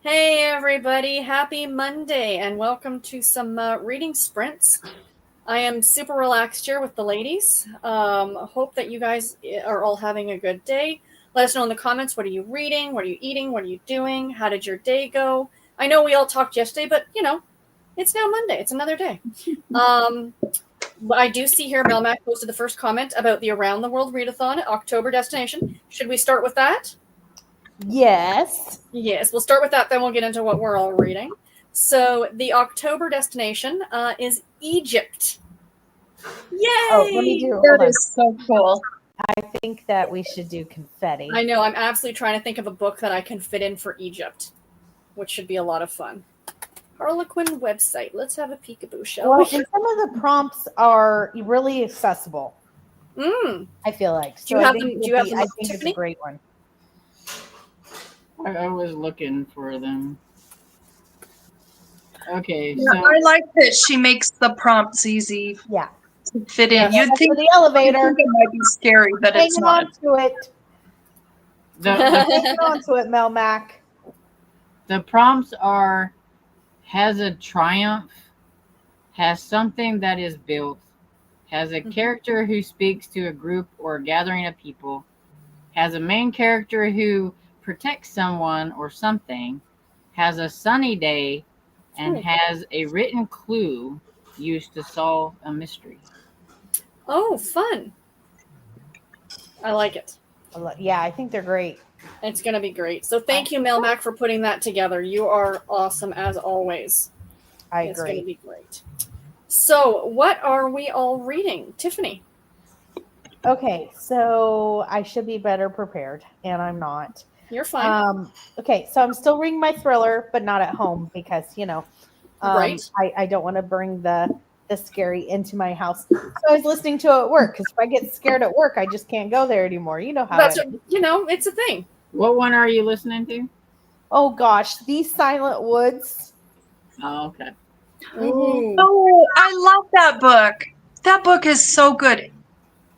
Hey everybody, happy Monday and welcome to some reading sprints. I am super relaxed here with the ladies. Hope that you guys are all having a good day. Let us know in the comments, what are you reading, what are you eating, what are you doing, how did your day go? I know we all talked yesterday, but it's now Monday, it's another day. I do see here Melmac posted the first comment about the Around the World Readathon October destination. Should we start with that? Yes. Yes, we'll start with that, then we'll get into what we're all reading. So the October destination is Egypt. Yay! Oh, let me do. That is so cool. I think that we should do confetti. I know, I'm absolutely trying to think of a book that I can fit in for Egypt, which should be a lot of fun. Harlequin website. Let's have a peekaboo, shall Well, we? and some of the prompts are really accessible. I feel like. Do you have them? Do you have them, I think Tiffany? it's a great one. I was looking for them. Okay, Yeah, so I like that she makes the prompts easy Yeah. to fit in. Yeah, You'd For think the elevator, it might be scary, but it's hanging not. on to it. Hanging on to it, Melmac. the prompts are: has a triumph, has something that is built, has a character who speaks to a group or a gathering of people, has a main character who protects someone or something, has a sunny day, and has a written clue used to solve a mystery. Oh, fun. I like it. Yeah, I think they're great. It's going to be great. So thank you, Melmac, for putting that together. You are awesome as always. I It's going to agree. be great. So what are we all reading? Tiffany? Okay, so I should be better prepared, and I'm not. You're fine. Okay, so I'm still reading my thriller, but not at home because Right. I don't want to bring the scary into my house. So I was listening to it at work because if I get scared at work, I just can't go there anymore. You know how That's it is. it's a thing. What one are you listening to? Oh gosh, These Silent Woods. Oh, okay. Ooh. Oh, I love that book. That book is so good.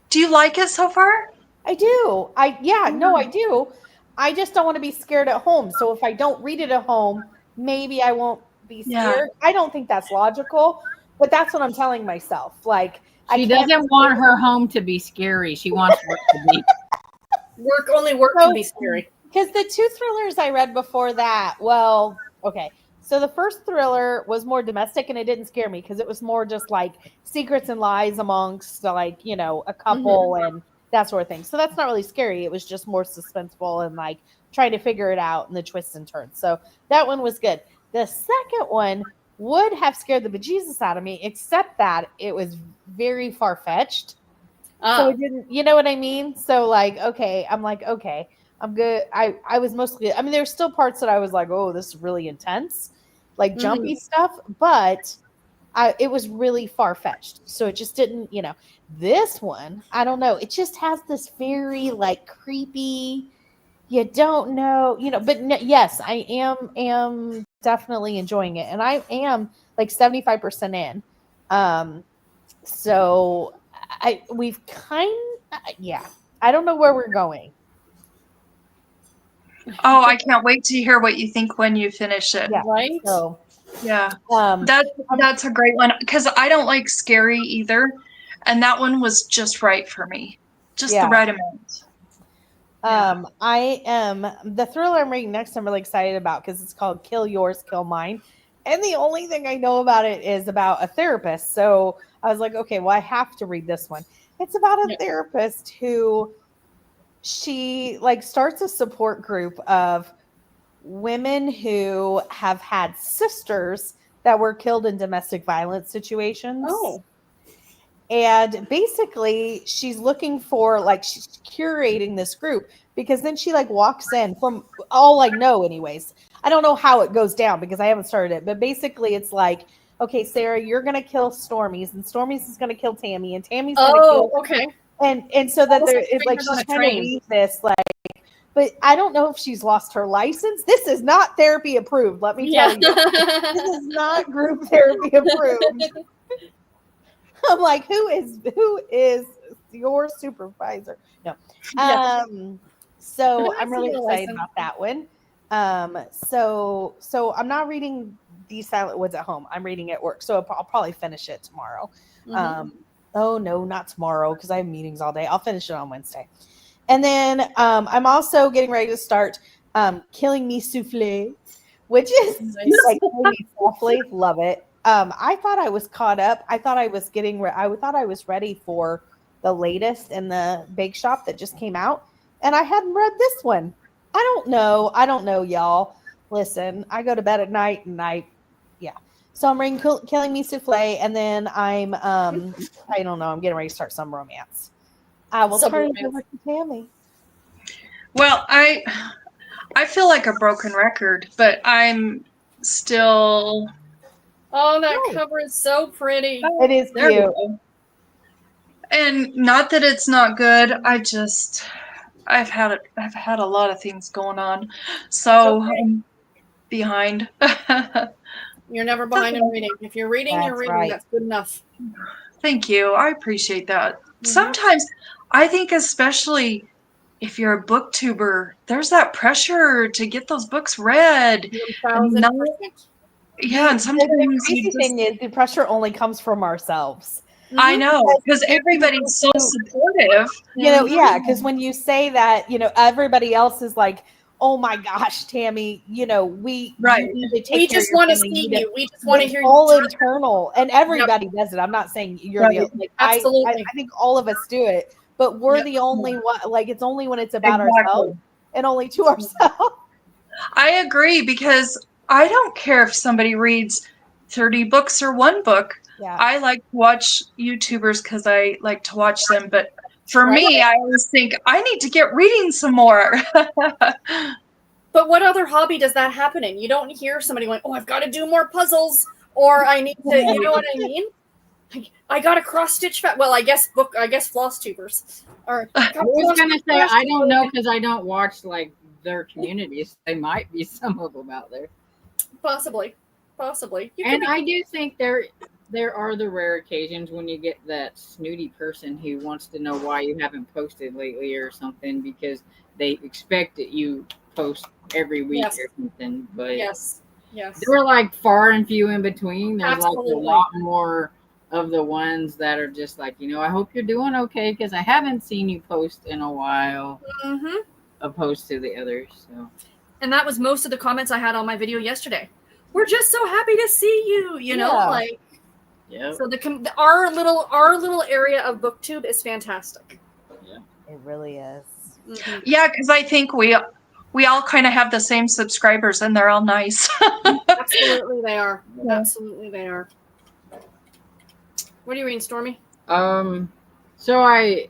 Do you like it so far? I do. I do. I just don't want to be scared at home. So if I don't read it at home, maybe I won't be scared. I don't think that's logical, but that's what I'm telling myself. Like She doesn't want her home to be scary. She wants work to be. Work can be scary. Because the two thrillers I read before that, well, okay. So the first thriller was more domestic and it didn't scare me because it was more just like secrets and lies amongst like, a couple and that sort of thing. So that's not really scary. It was just more suspenseful and like trying to figure it out and the twists and turns. So that one was good. The second one would have scared the bejesus out of me, except that it was very far-fetched. So it didn't, you know what I mean? So like, okay, I'm like, okay, I'm good. I was mostly, I mean, there's still parts that I was like, oh, this is really intense, like jumpy stuff, but it was really far-fetched. So it just didn't, this one, I don't know. It just has this very like creepy, you don't know, but yes, I am definitely enjoying it. And I am like 75% in. So we've I don't know where we're going. Oh, I can't wait to hear what you think when you finish it. Yeah. Right? So Yeah. That's a great one because I don't like scary either. And that one was just right for me. Just the right amount. I am the thriller I'm reading next. I'm really excited about because it's called Kill Yours, Kill Mine. And the only thing I know about it is about a therapist. So I was like, okay, well, I have to read this one. It's about a therapist who she like starts a support group of women who have had sisters that were killed in domestic violence situations. Oh. And basically she's looking for like she's curating this group because then she like walks in from all I know anyways. I don't know how it goes down because I haven't started it, but basically it's like, okay, Sarah, you're gonna kill Stormies and Stormies is gonna kill Tammy and Tammy's gonna kill okay. and so that there is like Strangers on she's a trying to Train. weave this like, but I don't know if she's lost her license. This is not therapy approved, let me tell you. This is not group therapy approved. I'm like, who is your supervisor? No. So I'm really excited about that one. So I'm not reading These Silent Woods at home. I'm reading at work. So I'll probably finish it tomorrow. Oh no, not tomorrow because I have meetings all day. I'll finish it on Wednesday. And then I'm also getting ready to start Killing Me Souffle, which is like Killing Me Softly. Love it. I thought I was caught up. I thought I was I thought I was ready for the latest in the bake shop that just came out. And I hadn't read this one. I don't know, y'all. Listen, I go to bed at night and so I'm reading Killing Me Souffle, and then I'm I don't know, I'm getting ready to start some romance. I will turn it over to Tammy. Well, I feel like a broken record, but I'm still. Oh, that cover is so pretty. It is cute. And not that it's not good. I've had a lot of things going on, so I'm behind. You're never behind in reading. If you're reading, you're reading. Right. That's good enough. Thank you. I appreciate that. Sometimes I think, especially if you're a booktuber, there's that pressure to get those books read. Yeah, and sometimes the crazy thing is the pressure only comes from ourselves. I know, because everybody's so supportive. Because when you say that, everybody else is like, oh my gosh, Tammy, we just want to see you. We just want to hear you. All internal, and everybody does it. I'm not saying you're the like. Absolutely, I think all of us do it, but we're the only one. Like, it's only when it's about ourselves and only to ourselves. I agree, because I don't care if somebody reads 30 books or one book. Yeah. I like to watch YouTubers because I like to watch them, but for me, I always think I need to get reading some more. But what other hobby does that happen in? You don't hear somebody going, "Oh, I've got to do more puzzles," or "I need to," you know what I mean? I got to cross stitch. Well, I guess floss tubers. Or I was gonna say I don't know because I don't watch like their communities. They might be some of them out there. Possibly. And I do think there are the rare occasions when you get that snooty person who wants to know why you haven't posted lately or something because they expect that you post every week or something. But yes, they're like far and few in between. There's like a lot more of the ones that are just like, I hope you're doing okay because I haven't seen you post in a while, opposed to the others. So. And that was most of the comments I had on my video yesterday. We're just so happy to see you, you know, like. Yeah. So our little area of BookTube is fantastic. Yeah, it really is. Mm-hmm. Yeah, because I think we all kind of have the same subscribers, and they're all nice. Absolutely, they are. Yeah. Absolutely, they are. What are you reading, Stormy? So I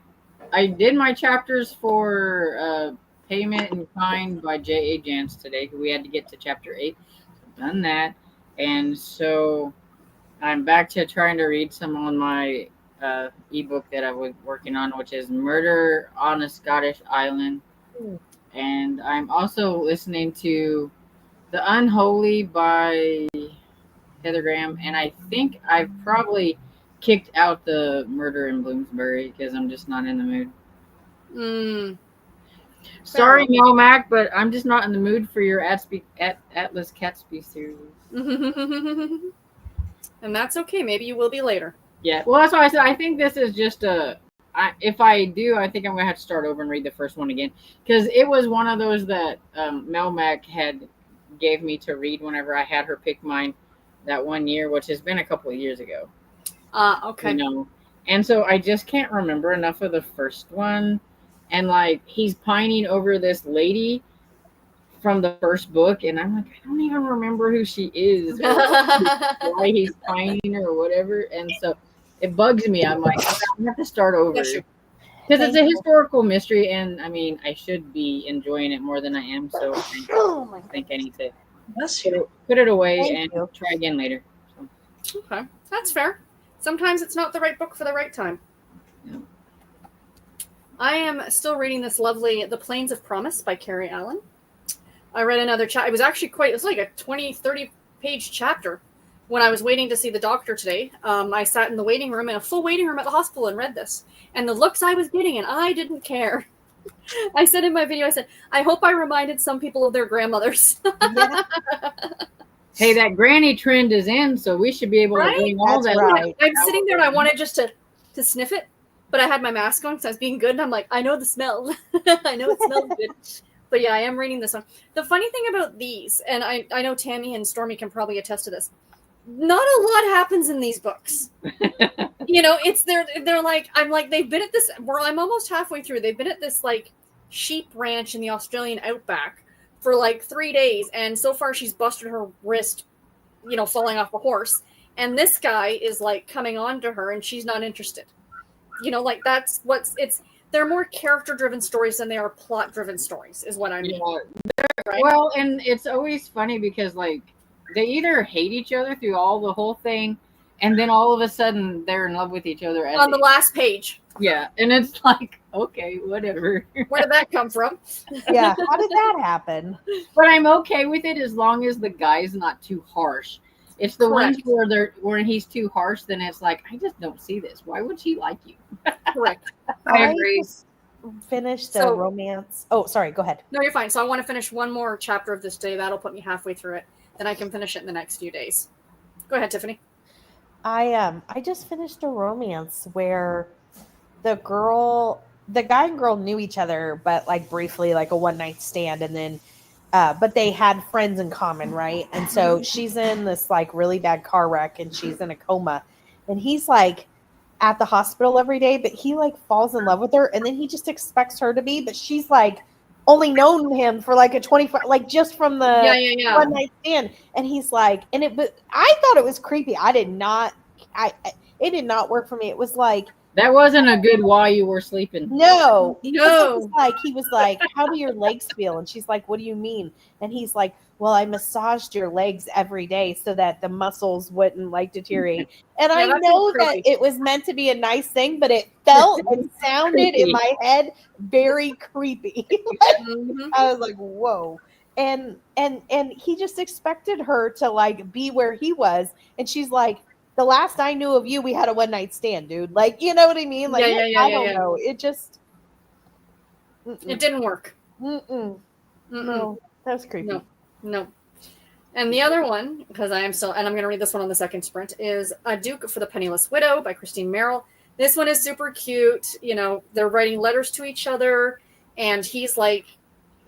did my chapters for Payment in Kind by J.A. Jance today. We had to get to chapter 8. I've done that, and so. I'm back to trying to read some on my ebook that I was working on, which is Murder on a Scottish Island. And I'm also listening to The Unholy by Heather Graham. And I think I've probably kicked out the Murder in Bloomsbury because I'm just not in the mood. Sorry, Mac, but I'm just not in the mood for your Atlas Catesby series. And that's okay. Maybe you will be later. Yeah. Well, that's why I said I think this is just if I do, I think I'm going to have to start over and read the first one again. Because it was one of those that Melmac had gave me to read whenever I had her pick mine that one year, which has been a couple of years ago. Okay. And so I just can't remember enough of the first one. And like, he's pining over this lady from the first book, and I'm like, I don't even remember who she is, or why he's pining or whatever, and so it bugs me. I'm like, I have to start over because it's a historical mystery, and I mean, I should be enjoying it more than I am. So I think I need to put it away and try again later. So. Okay, that's fair. Sometimes it's not the right book for the right time. Yeah. I am still reading this lovely The Plains of Promise by Carrie Allen. I read another chapter. It was like a 20, 30 page chapter when I was waiting to see the doctor today. I sat in the waiting room, in a full waiting room at the hospital, and read this. And the looks I was getting, and I didn't care. I said in my video, I said, I hope I reminded some people of their grandmothers. Yeah, Hey, that granny trend is in, so we should be able Right? to bring all That's that. right. I'm sitting there and I wanted just to sniff it, but I had my mask on because I was being good, and I'm like, I know the smell. I know it smells good. But yeah, I am reading this one. The funny thing about these, and I know Tammy and Stormy can probably attest to this, not a lot happens in these books. You know, it's they're like, I'm like, they've been at this, where I'm almost halfway through. They've been at this like sheep ranch in the Australian outback for like 3 days, and so far she's busted her wrist, you know, falling off a horse. And this guy is like coming on to her and she's not interested. You know, like that's they're more character driven stories than they are plot driven stories, is what I mean. Yeah. Right? Well, and it's always funny because like they either hate each other through all the whole thing, and then all of a sudden they're in love with each other On the last page. Yeah, and it's like, okay, whatever. Where did that come from? Yeah, how did that happen? But I'm okay with it as long as the guy's not too harsh. It's the Correct. ones where he's too harsh, then it's like, I just don't see this. Why would she like you? Correct. I agree. just finished a So- romance. Oh, sorry. Go ahead. No, you're fine. So I want to finish one more chapter of this day. That'll put me halfway through it. Then I can finish it in the next few days. Go ahead, Tiffany. I just finished a romance where the guy and girl knew each other, but like briefly, like a one night stand, and then but they had friends in common, right? And so she's in this like really bad car wreck and she's in a coma, and he's like at the hospital every day, but he like falls in love with her, and then he just expects her to be, but she's like only known him for like a 24, like just from the Yeah. one night stand, and he's like, and but I thought it was creepy. I did not, it did not work for me. It was like, That wasn't a good while you were sleeping. no. No. He was like, how do your legs feel? And she's like, what do you mean? And he's like, well, I massaged your legs every day so that the muscles wouldn't like deteriorate. And Yeah, I that know feels that creepy. it was meant to be a nice thing, but it felt and sounded in Creepy. my head very creepy. Mhm. I was like, whoa. And he just expected her to like be where he was. And she's like, the last I knew of you, we had a one night stand, dude. Like, you know what I mean? Like, I don't know. It just, It didn't work. no, that was creepy. No. And the other one, because I am still, and I'm going to read this one on the second sprint, is A Duke for the Penniless Widow by Christine Merrill. This one is super cute. You know, they're writing letters to each other, and he's like,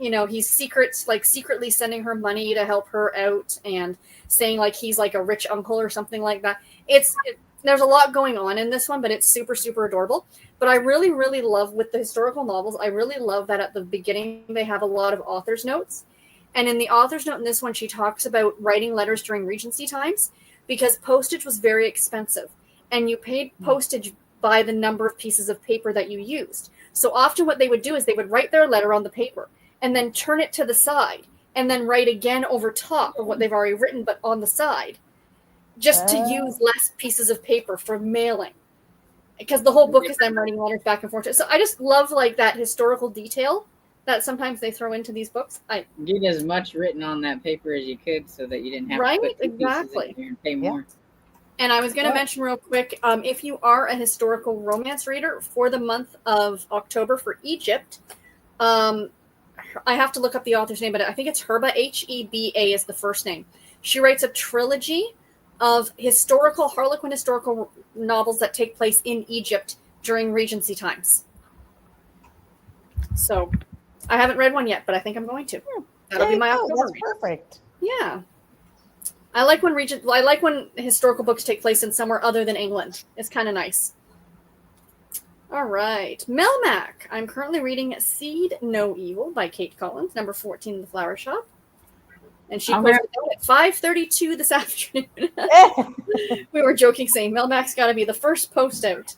you know, he's secretly sending her money to help her out and saying like he's like a rich uncle or something like that. There's a lot going on in this one, but it's super, super adorable. But I really, really love with the historical novels, I really love that at the beginning they have a lot of author's notes. And in the author's note in this one, she talks about writing letters during Regency times because postage was very expensive. And you paid postage by the number of pieces of paper that you used. So often what they would do is they would write their letter on the paper and then turn it to the side and then write again over top of what they've already written, but on the side, just to use less pieces of paper for mailing. Because the whole book is them writing letters back and forth. So I just love like that historical detail that sometimes they throw into these books. Get as much written on that paper as you could so that you didn't have Right? to put two pieces Exactly. in there and pay more. And I was going to mention real quick, if you are a historical romance reader for the month of October for Egypt, I have to look up the author's name, but I think it's Herba, Heba is the first name. She writes a trilogy of Harlequin historical novels that take place in Egypt during Regency times. So I haven't read one yet, but I think I'm going to. That'll be my October That's read. perfect. Yeah. I like when historical books take place in somewhere other than England. It's kind of nice. All right. Melmac. I'm currently reading Seed No Evil by Kate Collins, number 14 in the Flower Shop. And she posted out at 5:32 this afternoon. We were joking saying Melmac's got to be the first post out.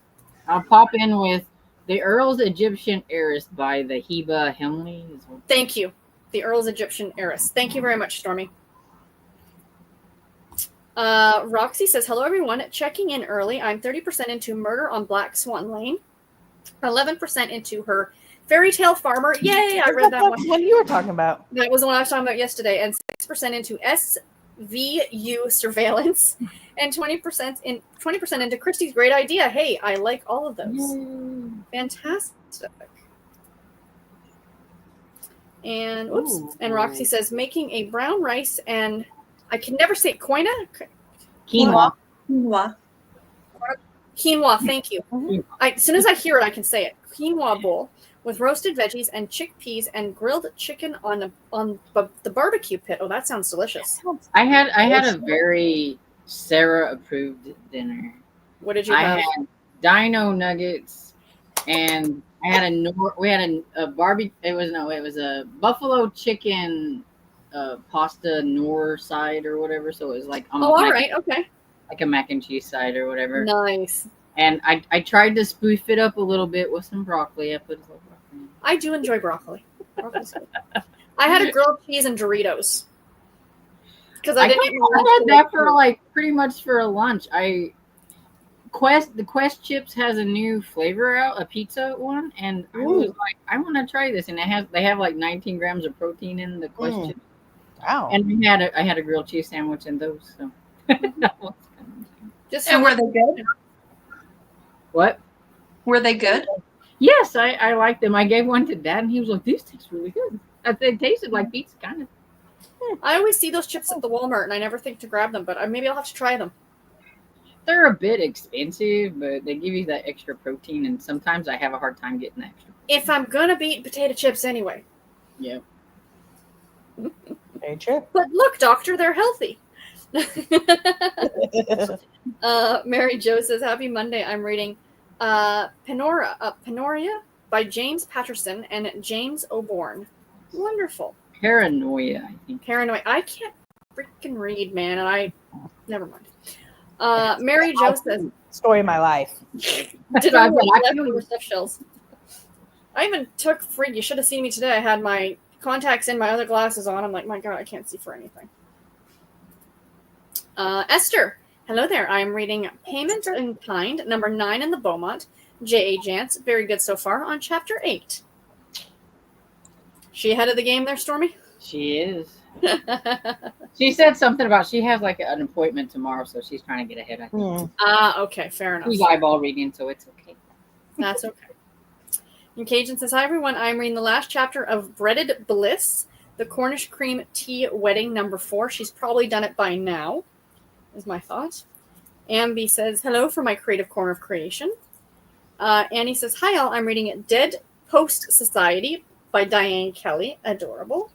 I'll pop in with The Earl's Egyptian Heiress by the Heba Hemley. Thank you. The Earl's Egyptian Heiress. Thank you very much, Stormy. Roxy says, hello, everyone. Checking in early. I'm 30% into Murder on Black Swan Lane, 11% into her Fairy Tale Farmer. Yay, I read that one. What you were talking about. That was the one I was talking about yesterday. And 6% into SVU Surveillance, and 20% into Christie's Great Idea. Hey, I like all of those. Fantastic. And whoops. Ooh. And Roxy says making a brown rice and I can never say quinoa. Quinoa. Quinoa. Quinoa, thank you. Mhm. As soon as I hear it, I can say it. Quinoa bowl with roasted veggies and chickpeas and grilled chicken on the barbecue pit. Oh, that sounds delicious. I had a very Sarah approved dinner. What did you I have? had dino nuggets, and we had a barbecue. It was a buffalo chicken pasta nor side or whatever. So it was like Oh, all right, okay, like a mac and cheese side or whatever. nice. And I tried to spoof it up a little bit with some broccoli. I put a little broccoli in. I do enjoy broccoli. Broccoli's good. I had a grilled cheese and Doritos because I didn't eat my lunch. I had that for like pretty much for a lunch. The Quest chips has a new flavor out, a pizza one, and I was like, I want to try this. And they have like 19 grams of protein in the Quest chips. Wow. And I had a grilled cheese sandwich in those. So Just And were they good? what? Were they good? Yes, I like them. I gave one to Dad, and he was like, "These taste really good." They tasted like pizza, kind of. I always see those chips at the Walmart, and I never think to grab them. But maybe I'll have to try them. They're a bit expensive, but they give you that extra protein, and sometimes I have a hard time getting that extra. If I'm gonna be eating potato chips anyway. Yeah. Very true. But look, doctor, they're healthy. Mary Jo says, "Happy Monday. I'm reading Penoria by James Patterson and James O'Born. Wonderful. Paranoia, I think. Paranoid. I can't freaking read, man, and never mind. Mary Jo says, Story of my life. did I leftover stuffed shells? I even took frig. You should have seen me today. I had my contacts in, my other glasses on. I'm like, my God, I can't see for anything. Esther, hello there. I'm reading Payment in Kind, number 9 in the Beaumont. J.A. Jance, very good so far, on chapter 8. She ahead of the game there, Stormy? She is. She said something about she has like an appointment tomorrow, so she's trying to get ahead, I think. Okay, fair enough. She's eyeball reading, so it's okay. That's okay. And Cajun says, hi, everyone. I'm reading the last chapter of Breaded Bliss, the Cornish Cream Tea Wedding, number 4. She's probably done it by now, is my thought. Ambi says, hello from my creative corner of creation. Annie says, hi, all. I'm reading Dead Post Society by Diane Kelly. Adorable.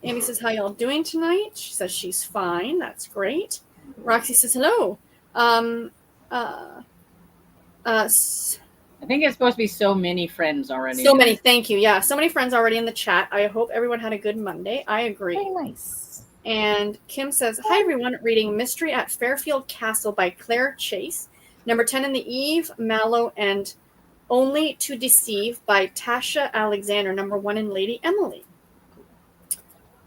Amy says, how y'all doing tonight? She says she's fine. That's great. Roxy says, hello. I think it's supposed to be so many friends already. So many. Thank you. Yeah, so many friends already in the chat. I hope everyone had a good Monday. I agree. Very nice. And Kim says, hi, everyone. Reading Mystery at Fairfield Castle by Claire Chase. Number 10 in the Eve, Mallow, and Only to Deceive by Tasha Alexander. Number 1 in Lady Emily.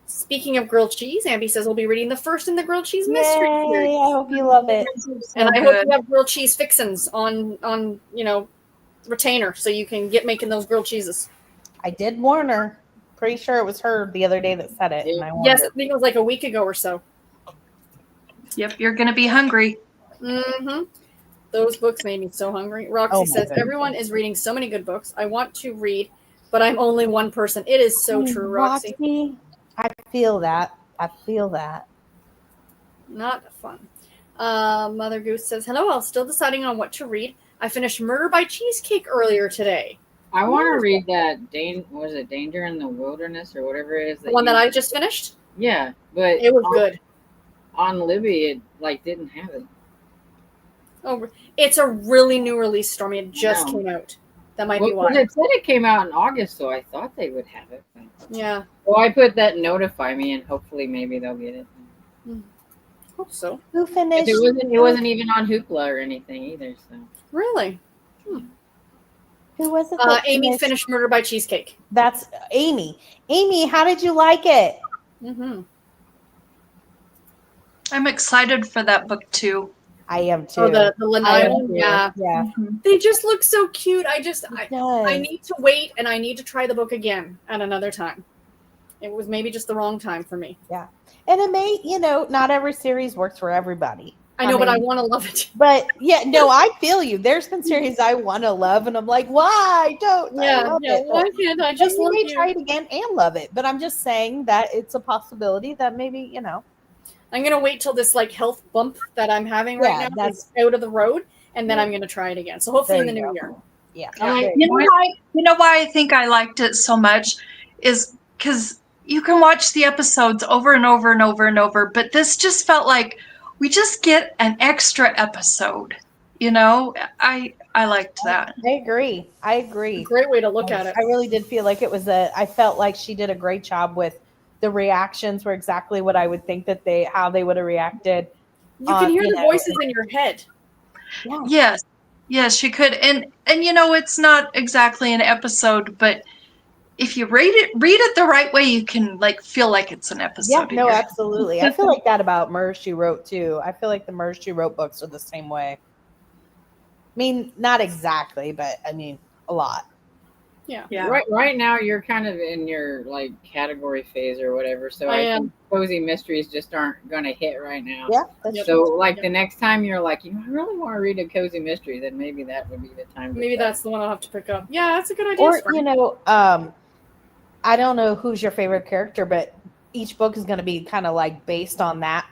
Speaking of grilled cheese, Ambi says we'll be reading the first in the grilled cheese mystery series. I hope you love it. And I hope you have grilled cheese fixins on retainer so you can get making those grilled cheeses. I did warn her. Pretty sure it was her the other day that said it. And I warned Yes, her. I think it was like a week ago or so. Yep, you're going to be hungry. Mm-hmm. Those books made me so hungry. Roxy says, everyone is reading so many good books. I want to read, but I'm only one person. It is so true, Roxy. I feel that. Not fun. Mother Goose says, hello, I'm still deciding on what to read. I finished Murder by Cheesecake earlier today. I want to read that, was it Danger in the Wilderness or whatever it is? The one that I just finished? Yeah, but it was good. On Libby, it didn't have it. Oh, it's a really new release, Stormy. It just came out. That might be why. It said it came out in August, so I thought they would have it. Yeah. Well, I put that notify me, and hopefully maybe they'll get it. Hope so. Who finished? It wasn't even on Hoopla or anything either. So really. Who was it? Amy finished Murder by Cheesecake. That's Amy. Amy, how did you like it? Mm-hmm. I'm excited for that book too. I am too. Oh, the Lanai one? Yeah. Mm-hmm. They just look so cute. I need to wait and I need to try the book again at another time. It was maybe just the wrong time for me. Yeah. And it may, not every series works for everybody. I know, but I want to love it. But yeah, no, I feel you. There's been series I want to love, and I'm like, why don't I love it? Why can't I just love may you? try it again and love it, but I'm just saying that it's a possibility that maybe, I'm gonna wait till this like health bump that I'm having right now is out of the road, and then I'm gonna try it again. So hopefully in the new year. Yeah. You know why I think I liked it so much is because you can watch the episodes over and over and over and over, but this just felt like we just get an extra episode. I liked that. I agree. Great way to look at it. I really did feel like it was I felt like she did a great job with the reactions were exactly what I would think that how they would have reacted. You can hear the voices in your head. Yeah. Yes, you could. And it's not exactly an episode, but if you read it the right way, you can feel like it's an episode. Yeah, no, absolutely. I feel like that about Murders, She Wrote too. I feel like the Murders, She Wrote books are the same way. I mean, not exactly, but I mean a lot. Yeah. Right now you're kind of in your category phase or whatever. So I think cozy mysteries just aren't going to hit right now. Yeah. That's so the next time you're like, I really want to read a cozy mystery, then maybe that would be the time. Maybe that's the one I'll have to pick up. Yeah, that's a good idea. Or I don't know who's your favorite character, but each book is going to be kind of based on that.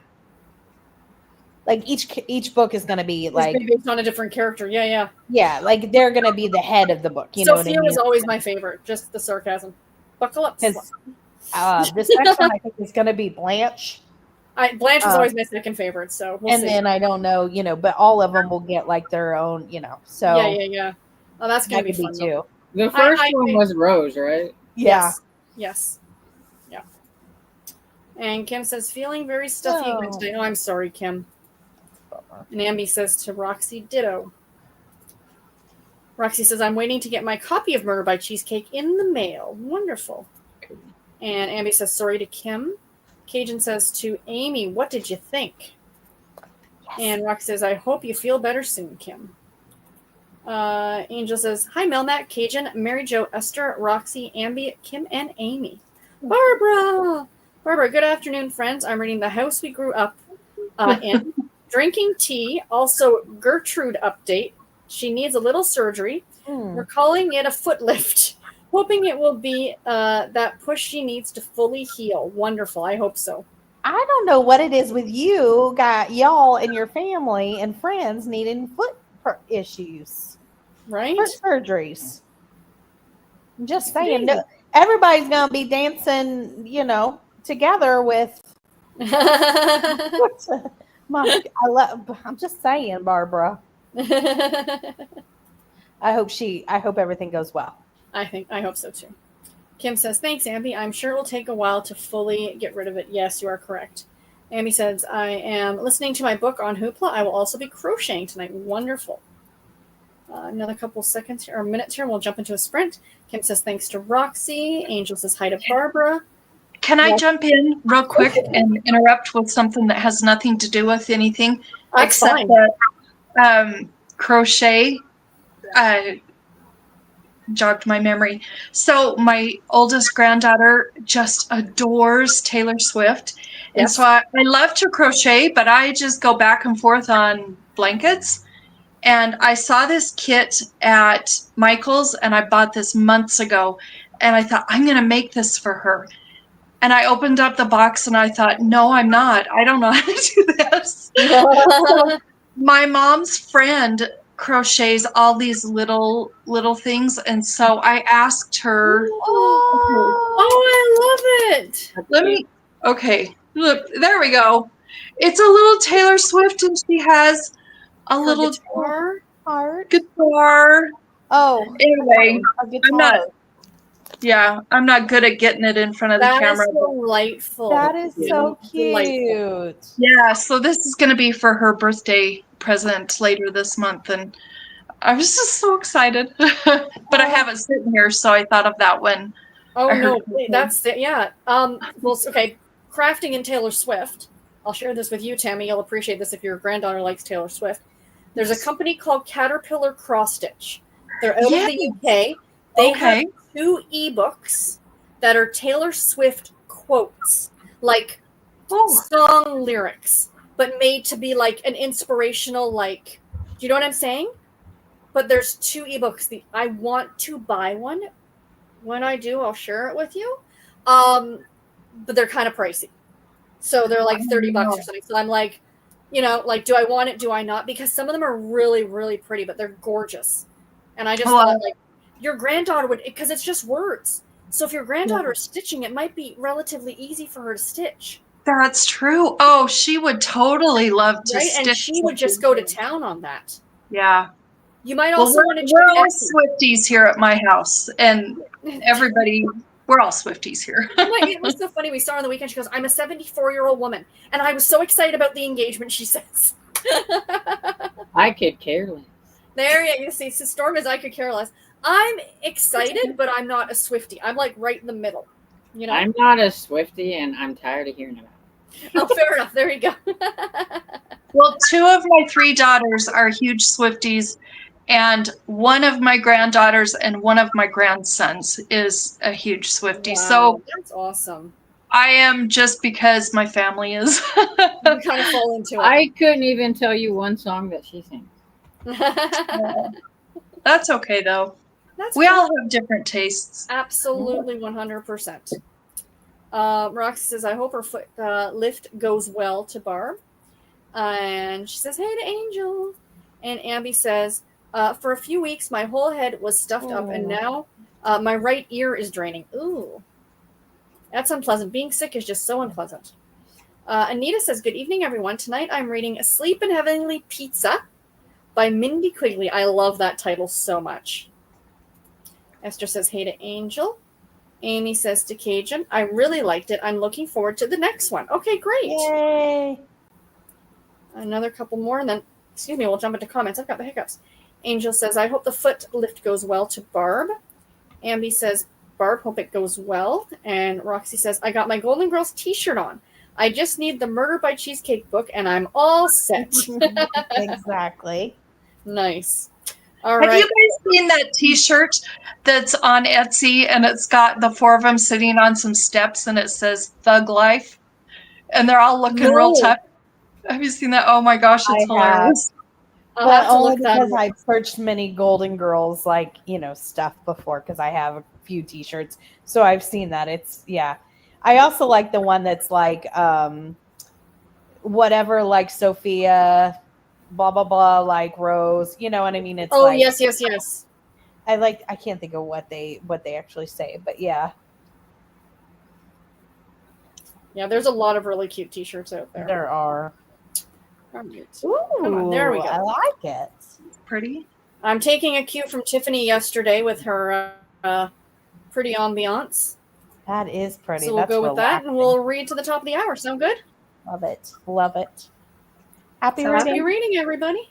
Like each book is going to be based on a different character. Yeah. Yeah, they're going to be the head of the book. You know what I mean? Sophia was always my favorite. Just the sarcasm. Buckle up. Because this next one I think is going to be Blanche. Blanche was always my second favorite. So we'll see. Then I don't know, but all of them will get their own, So yeah. Oh, that's going to be fun too. The first one was Rose, right? Yeah. Yes. Yeah. And Kim says, feeling very stuffy Wednesday. Oh, I'm sorry, Kim. And Ambi says to Roxy, ditto. Roxy says, I'm waiting to get my copy of Murder by Cheesecake in the mail. Wonderful. And Ambi says, sorry to Kim. Cajun says to Amy, what did you think? Yes. And Roxy says, I hope you feel better soon, Kim. Angel says, hi, Melmac, Cajun, Mary Jo, Esther, Roxy, Ambi, Kim, and Amy. Barbara, good afternoon, friends. I'm reading The House We Grew Up in. Drinking tea. Also, Gertrude update. She needs a little surgery. We're calling it a foot lift. Hoping it will be that push she needs to fully heal. Wonderful. I hope so. I don't know what it is with you, y'all and your family and friends needing foot issues. Right? Foot surgeries. I'm just saying. No, everybody's going to be dancing, together with... I'm just saying, Barbara. I hope everything goes well. I hope so too. Kim says, thanks, Ambi. I'm sure it will take a while to fully get rid of it. Yes, you are correct. Ambi says, I am listening to my book on Hoopla. I will also be crocheting tonight. Wonderful. Another couple seconds here, or minutes here, we'll jump into a sprint. Kim says, thanks to Roxy. Angel says, hi to Barbara. Can I jump in real quick and interrupt with something that has nothing to do with anything except that crochet jogged my memory. So my oldest granddaughter just adores Taylor Swift. And so I love to crochet, but I just go back and forth on blankets. And I saw this kit at Michael's, and I bought this months ago. And I thought, I'm going to make this for her. And I opened up the box and I thought, no, I'm not. I don't know how to do this. So my mom's friend crochets all these little things. And so I asked her. Oh, I love it. Okay, look, there we go. It's a little Taylor Swift and she has a little guitar. Oh, anyway, I'm not good at getting it in front of the camera. That is delightful. That is so cute. Delightful. Yeah, so this is going to be for her birthday present later this month, and I was just so excited. But I have it sitting here, so I thought of that one. Oh, no, that's it. Yeah. Well, okay, crafting in Taylor Swift. I'll share this with you, Tammy. You'll appreciate this if your granddaughter likes Taylor Swift. There's a company called Caterpillar Cross Stitch. They're out of the UK. They have 2 ebooks that are Taylor Swift quotes, like song lyrics. but made to be like an inspirational, like, do you know what I'm saying? But there's 2 ebooks. I want to buy one. When I do, I'll share it with you. But they're kind of pricey. So they're like $30 or something. So I'm like, like, do I want it? Do I not? Because some of them are really, really pretty, but they're gorgeous. And I just thought, like, your granddaughter would, because it's just words. So if your granddaughter is stitching, it might be relatively easy for her to stitch. That's true. Oh, she would totally love to stitch. And she would just go to town on that. Yeah. You might also want to check we're all Swifties here at my house, and everybody, we're all Swifties here. It was so funny. We saw her on the weekend. She goes, I'm a 74-year-old woman. And I was so excited about the engagement, she says. I could care less. There you see. So Storm is I could care less. I'm excited, but I'm not a Swiftie. I'm like right in the middle. I'm not a Swiftie, and I'm tired of hearing about it. Oh, fair enough. There you go. Well, 2 of my 3 daughters are huge Swifties, and one of my granddaughters and one of my grandsons is a huge Swiftie. Wow, so that's awesome. I am, just because my family is. You kind of fall into it. I couldn't even tell you one song that she sings. That's okay, though. We all have different tastes. Absolutely, 100%. Roxy says, I hope her foot lift goes well to Barb. And she says, hey to Angel. And Abby says, for a few weeks, my whole head was stuffed up, and now my right ear is draining. Ooh. That's unpleasant. Being sick is just so unpleasant. Anita says, good evening, everyone. Tonight I'm reading Asleep in Heavenly Pizza by Mindy Quigley. I love that title so much. Esther says, hey to Angel. Amy says to Cajun, I really liked it. I'm looking forward to the next one. Okay, great. Yay. Another couple more, and then, excuse me, we'll jump into comments. I've got the hiccups. Angel says, I hope the foot lift goes well to Barb. Ambi says, Barb, hope it goes well. And Roxy says, I got my Golden Girls t-shirt on. I just need the Murder by Cheesecake book, and I'm all set. Exactly. Nice. Have you guys seen that t-shirt that's on Etsy, and it's got the 4 of them sitting on some steps, and it says Thug Life? And they're all looking real tough. Have you seen that? Oh my gosh, it's hilarious. But only because I've searched many Golden Girls, like, stuff before, because I have a few t-shirts. So I've seen that. It's, yeah. I also like the one that's like, whatever, like Sophia, blah, blah, blah, like Rose. You know what I mean? It's like, yes. I can't think of what they actually say, but yeah. Yeah, there's a lot of really cute t-shirts out there. There are. Ooh, come on, there we go. I like it. It's pretty. I'm taking a cue from Tiffany yesterday with her pretty ambiance. That is pretty. So we'll go with that, and we'll read to the top of the hour. Sound good? Love it. Love it. Happy reading, everybody.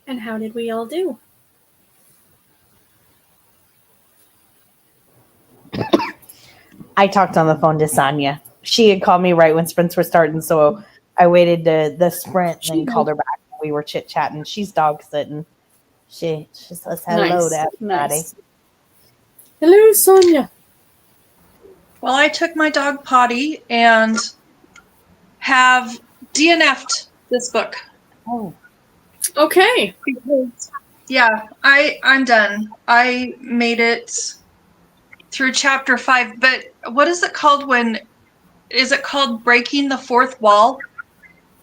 And how did we all do? I talked on the phone to Sonia. She had called me right when sprints were starting, so I waited to the sprint and then called her back. We were chit chatting. She's dog sitting. She says hello to everybody. Nice. Hello, Sonia. Well, I took my dog potty and have DNF'd this book. Oh, okay. Because, yeah, I'm done. I made it through chapter 5, but what is it called is it called breaking the fourth wall?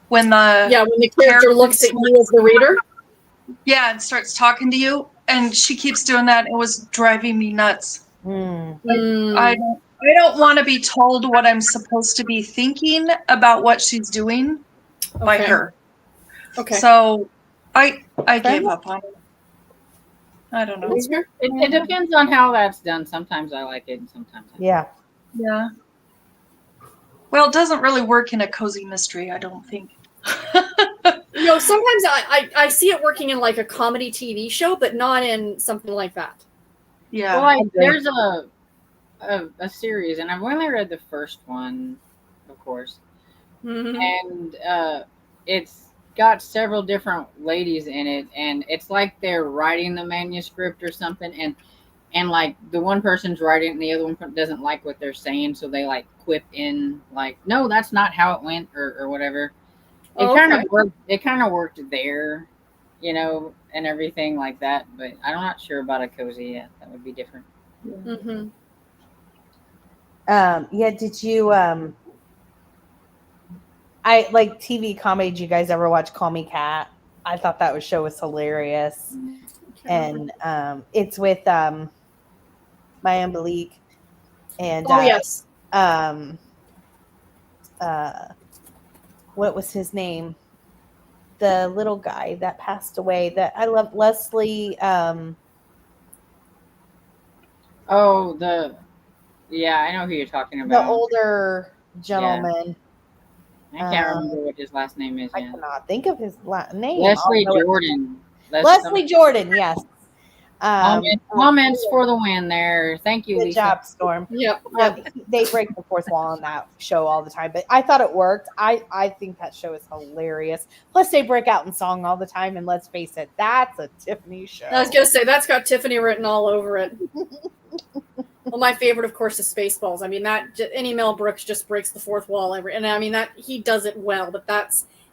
When the character looks at you as the reader? Yeah, and starts talking to you, and she keeps doing that. It was driving me nuts. I don't want to be told what I'm supposed to be thinking about what she's doing by her. Okay. So I gave up on it. I don't know. It depends on how that's done. Sometimes I like it, and sometimes I don't. Yeah. Well, it doesn't really work in a cozy mystery, I don't think. Sometimes I see it working in like a comedy TV show, but not in something like that. Yeah. Well, like there's a series, and I've only read the first one, of course, and it's got several different ladies in it, and it's like they're writing the manuscript or something, and like the one person's writing it and the other one doesn't like what they're saying, so they like quip in like, no, that's not how it went, or whatever. It kind of worked there, and everything like that, but I'm not sure about a cozy yet. That would be different. Did you I like TV comedy? Did you guys ever watch Call Me Kat? I thought that show was hilarious. And it's with Maya Malik and yes. What was his name? The little guy that passed away that I love, Leslie. Yeah, I know who you're talking about. The older gentleman. Yeah. I can't remember what his last name is. I cannot think of his name. Leslie Jordan. Leslie Jordan, yes. Comments for the win there. Thank you, Good Lisa. job, Storm. Yep. They break the fourth wall on that show all the time, but I thought it worked. I think that show is hilarious. Plus, they break out in song all the time, and let's face it, that's a Tiffany show. I was going to say, that's got Tiffany written all over it. Well, my favorite, of course, is Spaceballs. I mean, any Mel Brooks just breaks the fourth wall and I mean that he does it well. But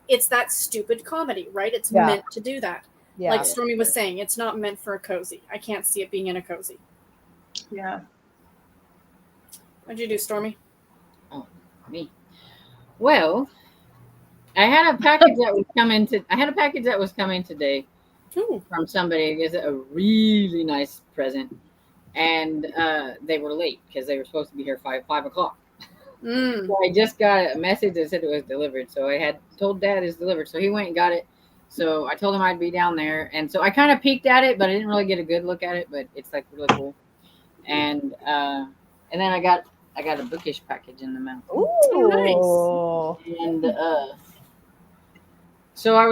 it's that stupid comedy, right? It's meant to do that. Yeah. Like Stormy was saying, it's not meant for a cozy. I can't see it being in a cozy. Yeah. What'd you do, Stormy? Oh, me. Well, I had a package that was coming today from somebody. It's a really nice present. And they were late because they were supposed to be here 5 o'clock. So I just got a message that said it was delivered. So I had told Dad it's delivered. So he went and got it. So I told him I'd be down there. And so I kind of peeked at it, but I didn't really get a good look at it. But it's like really cool. And then I got a bookish package in the mail. Ooh, nice. And so while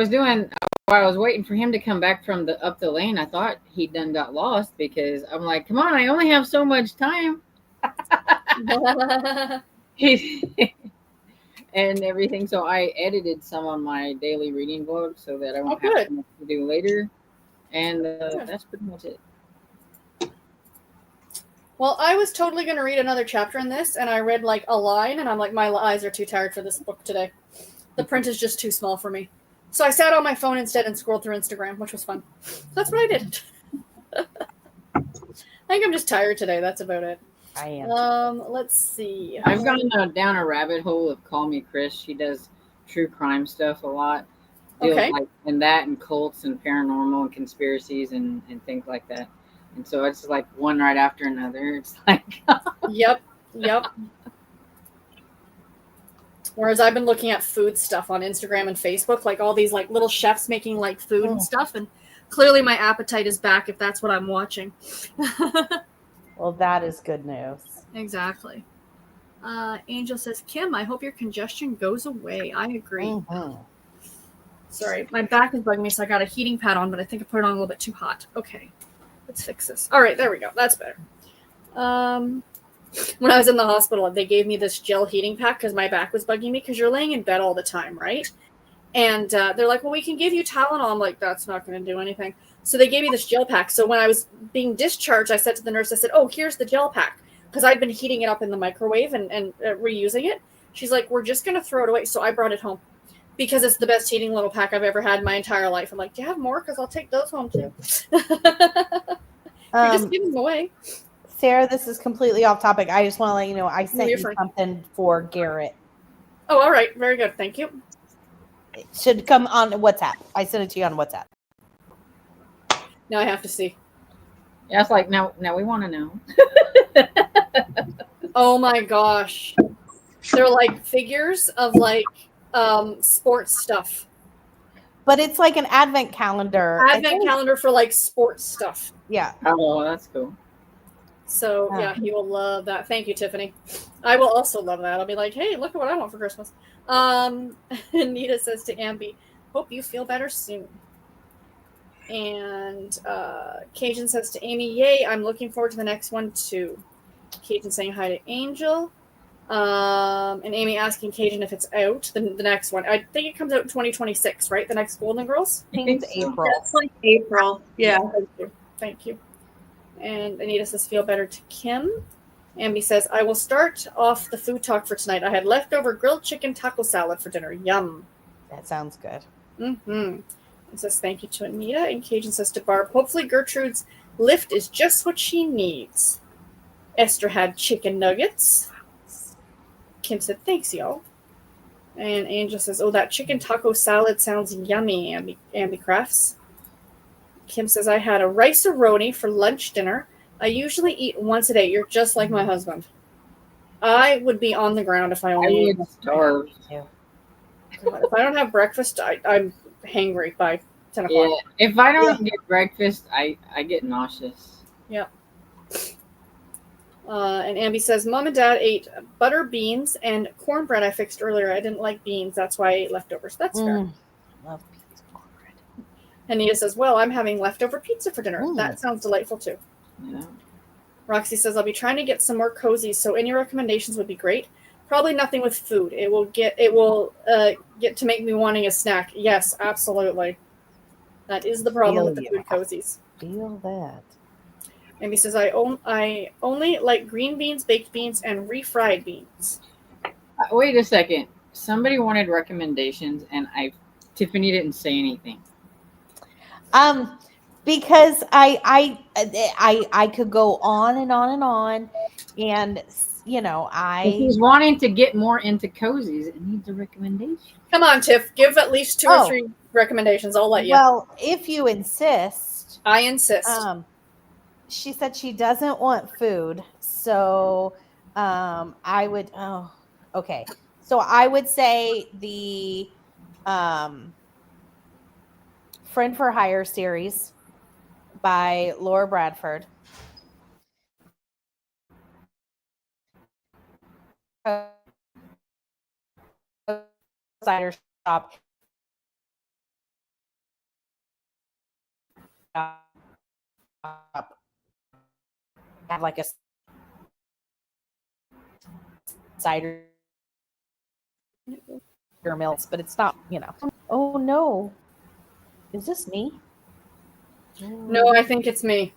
I was waiting for him to come back from up the lane, I thought he'd done got lost because I'm like, come on, I only have so much time. And everything. So I edited some on my daily reading vlog so that I won't have to do later. And that's pretty much it. Well, I was totally going to read another chapter in this, and I read like a line, and I'm like, my eyes are too tired for this book today. The print is just too small for me. So I sat on my phone instead and scrolled through Instagram, which was fun. That's what I did. I think I'm just tired today. That's about it. I am. Let's see. I've gone down a rabbit hole of Call Me Chris. She does true crime stuff a lot. And that and cults and paranormal and conspiracies and things like that. And so it's like one right after another. It's like Yep. Whereas I've been looking at food stuff on Instagram and Facebook, like all these like little chefs making like food and stuff, and clearly my appetite is back if that's what I'm watching. Well, that is good news. Exactly. Angel says, Kim, I hope your congestion goes away. I agree. Sorry, my back is bugging me, so I got a heating pad on, but I think I put it on a little bit too hot. Okay, let's fix this. All right, there we go. That's better. When I was in the hospital, they gave me this gel heating pack because my back was bugging me because you're laying in bed all the time, right? And they're like, well, we can give you Tylenol. I'm like, that's not going to do anything. So they gave me this gel pack. So when I was being discharged, I said to the nurse, I said, oh, here's the gel pack. Because I'd been heating it up in the microwave and reusing it. She's like, we're just going to throw it away. So I brought it home because it's the best heating little pack I've ever had in my entire life. I'm like, do you have more? Because I'll take those home too. You're just giving them away. Sarah, this is completely off topic. I just want to let you know I sent you something for Garrett. Oh, all right. Very good. Thank you. It should come on WhatsApp. I sent it to you on WhatsApp. Now I have to see. Yeah, it's like, now we want to know. Oh my gosh. They're like figures of like sports stuff. But it's like an advent calendar. Advent calendar for like sports stuff. Yeah. Oh, that's cool. So yeah, he will love that. Thank you, Tiffany. I will also love that. I'll be like, hey, look at what I want for Christmas. Nita says to Ambi, hope you feel better soon. And Cajun says to Amy, yay, I'm looking forward to the next one too. Cajun saying hi to Angel. And Amy asking Cajun if it's out, the next one. I think it comes out in 2026, right? The next Golden Girls? I think it's April. It's like April. Yeah. Thank you. And Anita says, feel better to Kim. Ambi says, I will start off the food talk for tonight. I had leftover grilled chicken taco salad for dinner. Yum. That sounds good. Mm-hmm. It says, thank you to Anita. And Cajun says to Barb, hopefully Gertrude's lift is just what she needs. Esther had chicken nuggets. Kim said, thanks, y'all. And Angel says, oh, that chicken taco salad sounds yummy, Ambi Crafts. Kim says, I had a rice-a-roni for lunch dinner. I usually eat once a day. You're just like my husband. I would be on the ground if I only would starve. If I don't have breakfast, I'm hangry by 10 o'clock. Yeah. If I don't get breakfast, I get nauseous. Yeah. And Ambi says, Mom and Dad ate butter beans and cornbread I fixed earlier. I didn't like beans. That's why I ate leftovers. That's fair. Love beans and cornbread. Anita says, well, I'm having leftover pizza for dinner. That sounds delightful too. Yeah. Roxy says, I'll be trying to get some more cozies, so any recommendations would be great. Probably nothing with food. It will get to make me wanting a snack. Yes, absolutely. That is the problem with the food cozies. Feel that. Amy says, I only like green beans, baked beans, and refried beans. Wait a second. Somebody wanted recommendations, and Tiffany didn't say anything. Because I could go on and on and on, and If he's wanting to get more into cozies, it needs a recommendation. Come on, Tiff, give at least 2 or 3 recommendations. I'll let you. Well, if you insist. I insist. She said she doesn't want food, so I would. Oh, okay. So I would say the Friend for Hire series by Laura Bradford. Cider shop. Have like a cider milks, but it's not, Oh no. Is this me? No, I think it's me.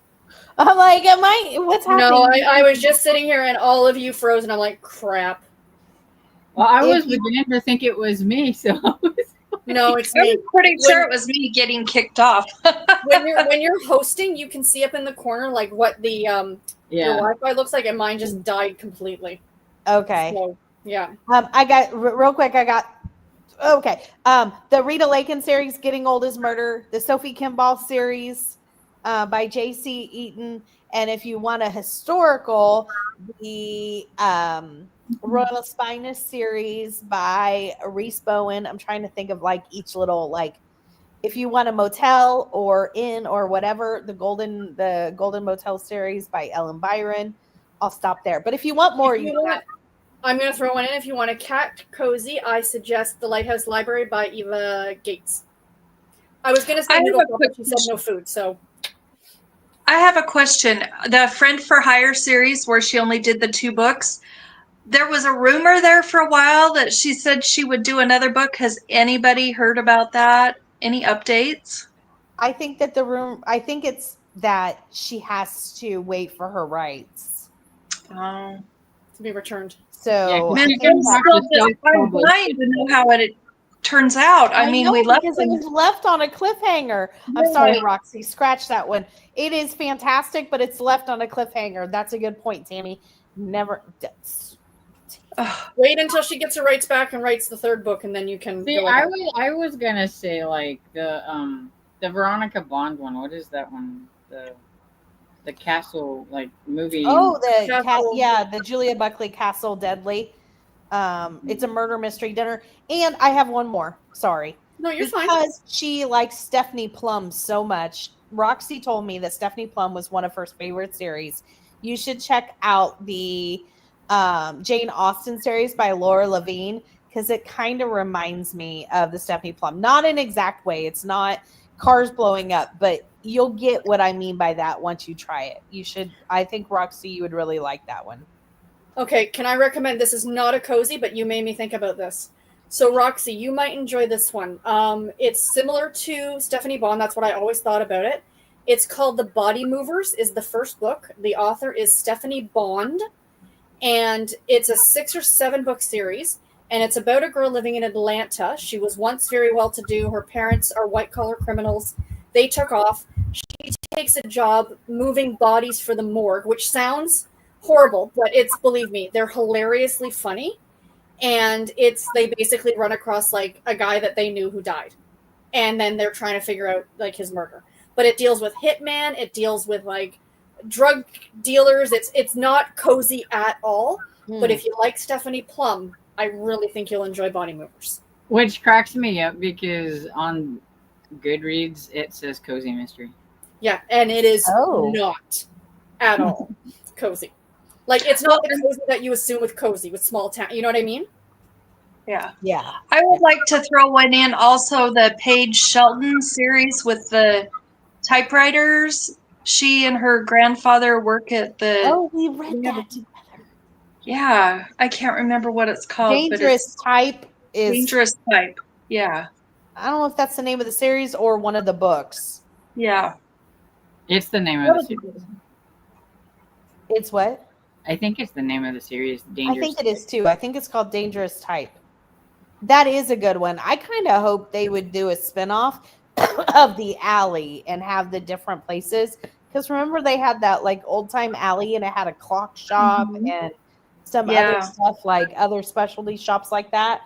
I'm like, what's happening? No, I was just sitting here and all of you froze, and I'm like, crap. Well, I was beginning to think it was me, so no, it's me. I'm pretty sure it was me getting kicked off. when you're hosting, you can see up in the corner like what the your Wi-Fi looks like, and mine just died completely. Okay. So, yeah. I got real quick. Okay. The Rita Lakin series, Getting Old is Murder. The Sophie Kimball series by J.C. Eaton. And if you want a historical, the Royal Spinus series by Reese Bowen. I'm trying to think of like each little, if you want a motel or inn or whatever, the Golden Motel series by Ellen Byron. I'll stop there. But if you want more, I'm going to throw one in. If you want a cat cozy, I suggest The Lighthouse Library by Eva Gates. I was going to say noodle pop, but she said no food, so. I have a question. The Friend for Hire series, where she only did the 2 books, there was a rumor there for a while that she said she would do another book. Has anybody heard about that? Any updates? I think that I think it's that she has to wait for her rights. Oh. To be returned. So I'm dying to know how it turns out. I mean, we left because it was left on a cliffhanger. I'm sorry, Roxy, scratch that one. It is fantastic, but it's left on a cliffhanger. That's a good point, Tammy. Never. Wait until she gets her rights back and writes the 3rd book, and then you can. See, I was gonna say like the Veronica Bond one. What is that one? The castle like movie. Oh, the Julia Buckley Castle Deadly. It's a murder mystery dinner. And I have one more. Sorry. No, you're fine. Because she likes Stephanie Plum so much. Roxy told me that Stephanie Plum was one of her favorite series. You should check out the Jane Austen series by Laura Levine, because it kind of reminds me of the Stephanie Plum. Not in an exact way. It's not cars blowing up, but you'll get what I mean by that once you try it. You should. I think, Roxy, you would really like that one. Okay, can I recommend, this is not a cozy, but you made me think about this. So Roxy, you might enjoy this one. It's similar to Stephanie Bond. That's what I always thought about it. It's called The Body Movers, is the first book. The author is Stephanie Bond, and it's a 6 or 7 book series, and it's about a girl living in Atlanta. She was once very well-to-do. Her parents are white-collar criminals. They took off. She takes a job moving bodies for the morgue, which sounds horrible, but it's, believe me, they're hilariously funny. And they basically run across like a guy that they knew who died, and then they're trying to figure out like his murder. But it deals with hitman, it deals with like drug dealers. It's not cozy at all. But if you like Stephanie Plum, I really think you'll enjoy Body Movers. Which cracks me up because on Goodreads it says cozy mystery. Yeah, and it is not at all cozy. Like, it's not the cozy that you assume with cozy, with small town. You know what I mean? Yeah. Yeah. I would like to throw one in also, the Paige Shelton series with the typewriters. She and her grandfather work at the... Oh, we read that together. Yeah. I can't remember what it's called. Dangerous Type is... Dangerous Type. Yeah. I don't know if that's the name of the series or one of the books. Yeah. It's the name of the series. It's what? I think it's the name of the series. I think it is too. I think it's called Dangerous Type. That is a good one. I kind of hope they would do a spinoff of the alley and have the different places. Because remember, they had that like old time alley, and it had a clock shop and some other stuff, like other specialty shops like that.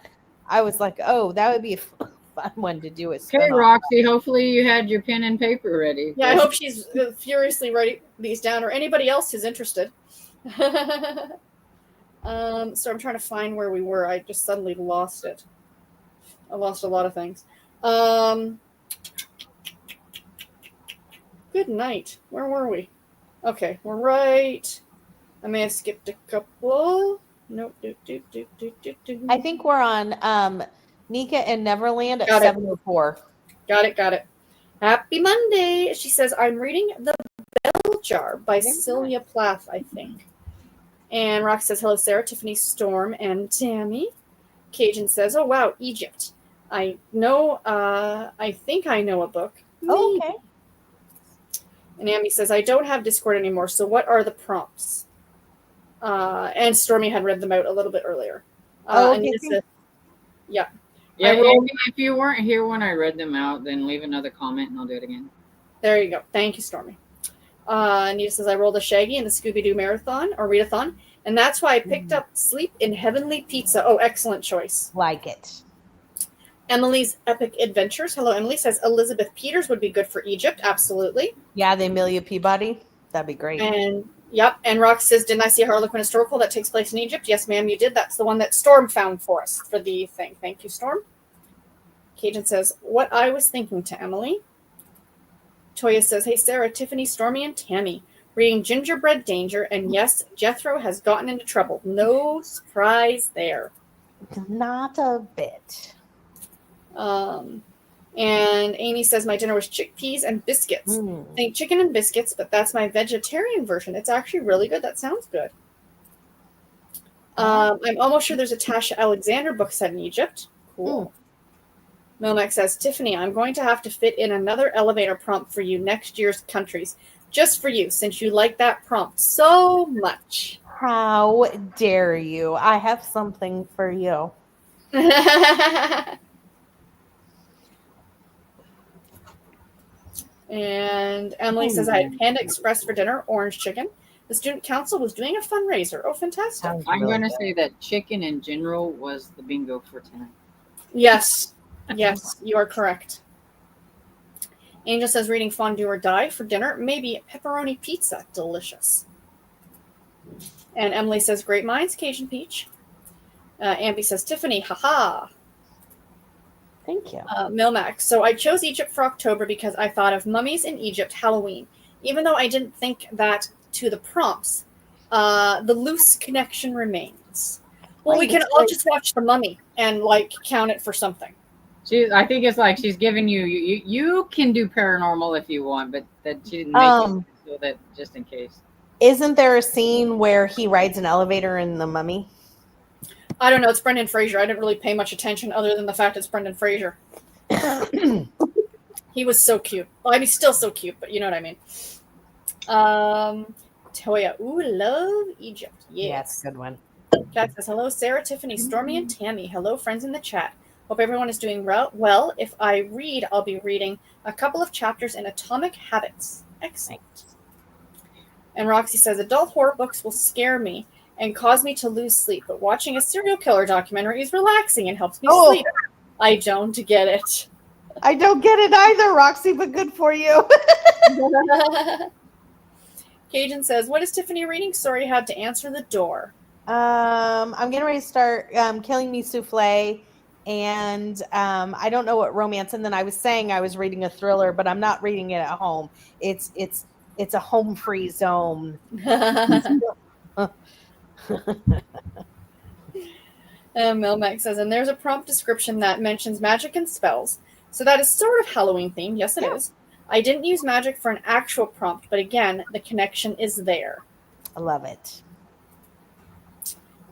I was like, oh, that would be a fun one to do. Okay, Roxy, hopefully you had your pen and paper ready. Yeah, I hope she's furiously writing these down, or anybody else who's interested. So I'm trying to find where we were. I just suddenly lost it. I lost a lot of things. Good night. Where were we? Okay, we're right. I may have skipped a couple. Nope. I think we're on Nika and Neverland at 7:04. Got it. Happy Monday. She says, I'm reading The Bell Jar by Sylvia Plath, I think. And Rox says, hello, Sarah, Tiffany, Storm, and Tammy. Cajun says, oh, wow, Egypt. I know, I think I know a book. Oh, okay. And Amy says, I don't have Discord anymore, so what are the prompts? And Stormy had read them out a little bit earlier. Okay. Yeah. Yeah, if you weren't here when I read them out, then leave another comment and I'll do it again. There you go. Thank you, Stormy. Anita says, I rolled a Shaggy in the Scooby-Doo Marathon, or Readathon, and that's why I picked up Sleep in Heavenly Pizza. Oh, excellent choice. Like it. Emily's Epic Adventures. Hello, Emily says, Elizabeth Peters would be good for Egypt. Absolutely. Yeah, the Amelia Peabody. That'd be great. And, yep. And Rox says, didn't I see a Harlequin historical that takes place in Egypt? Yes, ma'am, you did. That's the one that Storm found for us for the thing. Thank you, Storm. Cajun says, what I was thinking to Emily. Toya says, hey, Sarah, Tiffany, Stormy, and Tammy. Reading Gingerbread Danger, and yes, Jethro has gotten into trouble. No surprise there. Not a bit. And Amy says, my dinner was chickpeas and biscuits. Think chicken and biscuits, but that's my vegetarian version. It's actually really good. That sounds good. I'm almost sure there's a Tasha Alexander book set in Egypt. Cool. Milmac says, Tiffany, I'm going to have to fit in another elevator prompt for you next year's countries. Just for you, since you like that prompt so much. How dare you? I have something for you. And Emily says, I had Panda Express for dinner, orange chicken. The student council was doing a fundraiser. Oh, fantastic. I'm going to say that chicken in general was the bingo for tonight. Yes. Yes, you are correct. Angel says, reading Fondue or Die for dinner. Maybe pepperoni pizza. Delicious. And Emily says, great minds, Cajun Peach. Ambi says, Tiffany, haha. Thank you. Milmac. So I chose Egypt for October because I thought of mummies in Egypt, Halloween. Even though I didn't think that to the prompts, the loose connection remains. Well, we can all just watch The Mummy and like count it for something. I think it's like she's giving you can do paranormal if you want, but that she didn't make it so that just in case. Isn't there a scene where he rides an elevator in The Mummy? I don't know. It's Brendan Fraser. I didn't really pay much attention other than the fact it's Brendan Fraser. He was so cute. Well, I mean, still so cute, but you know what I mean. Toya. Ooh, love Egypt. Yes. Yeah, that's a good one. Jack says, hello, Sarah, Tiffany, Stormy, and Tammy. Hello, friends in the chat. Hope everyone is doing well. If I read, I'll be reading a couple of chapters in Atomic Habits. Excellent. And Roxy says, adult horror books will scare me and cause me to lose sleep, but watching a serial killer documentary is relaxing and helps me sleep. I don't get it. I don't get it either, Roxy, but good for you. Cajun says, what is Tiffany reading? Sorry, had to answer the door. I'm getting ready to start Killing Me Souffle, and I don't know what romance. And then I was saying I was reading a thriller, but I'm not reading it at home. It's a home-free zone. Melmac says, and there's a prompt description that mentions magic and spells. So that is sort of Halloween themed. Yes, it is. I didn't use magic for an actual prompt, but again, the connection is there. I love it.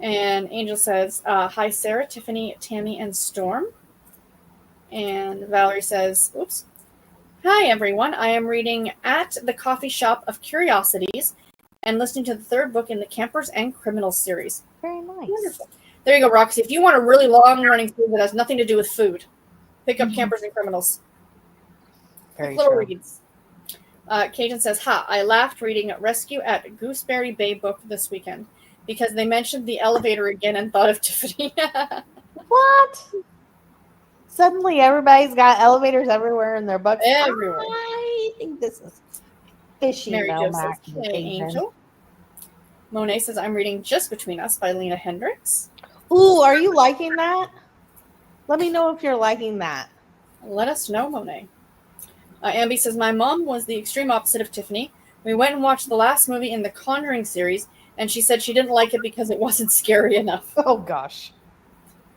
And Angel says, hi, Sarah, Tiffany, Tammy, and Storm. And Valerie says, oops. Hi, everyone. I am reading At the Coffee Shop of Curiosities and listening to the third book in the Campers and Criminals series. Very nice. Wonderful. There you go, Roxy. If you want a really long-running series that has nothing to do with food, pick up Campers and Criminals. Very little true. reads. Cajun says, I laughed reading Rescue at Gooseberry Bay book this weekend because they mentioned the elevator again and thought of Tiffany. What? Suddenly everybody's got elevators everywhere in their books. Everywhere. I think this is fishy. Mary Jo says, Melmac and hey, Cajun. Angel. Monet says, I'm reading Just Between Us by Lena Hendricks. Ooh, are you liking that? Let me know if you're liking that. Let us know, Monet. Ambi says, my mom was the extreme opposite of Tiffany. We went and watched the last movie in the Conjuring series, and she said she didn't like it because it wasn't scary enough. Oh, gosh.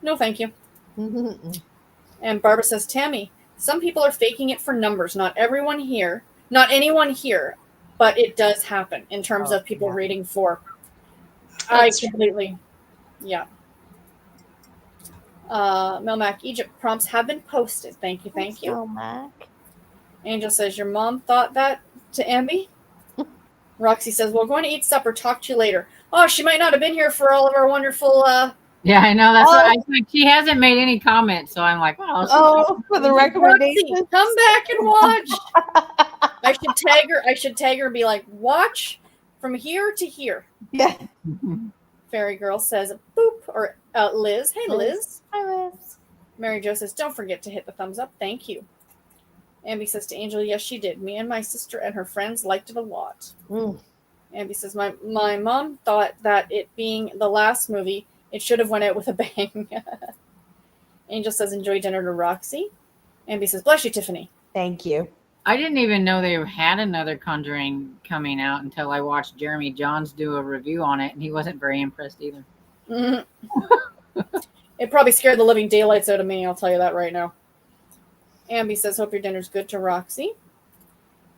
No, thank you. And Barbara says, Tammy, some people are faking it for numbers. Not anyone here, but it does happen in terms of people reading for. That's completely, yeah. Melmac, Egypt prompts have been posted. Thank you. Melmac. Angel says, your mom thought that to Ambi? Roxy says, well, going to eat supper. Talk to you later. Oh, she might not have been here for all of our wonderful... Yeah, I know. That's what I think. She hasn't made any comments, so I'm like, for the recommendation. Roxy, come back and watch. I should tag her and be like, watch from here to here. Yeah. Fairy Girl says, boop. Or Liz. Hey, Liz. Hi, Liz. Mary Jo says, don't forget to hit the thumbs up. Thank you. Ambi says to Angel, yes, she did. Me and my sister and her friends liked it a lot. Ambi says, my mom thought that it being the last movie, it should have went out with a bang. Angel says, enjoy dinner to Roxy. Ambi says, bless you, Tiffany. Thank you. I didn't even know they had another Conjuring coming out until I watched Jeremy Johns do a review on it, and he wasn't very impressed either. It probably scared the living daylights out of me, I'll tell you that right now. Ambi says, hope your dinner's good to Roxy.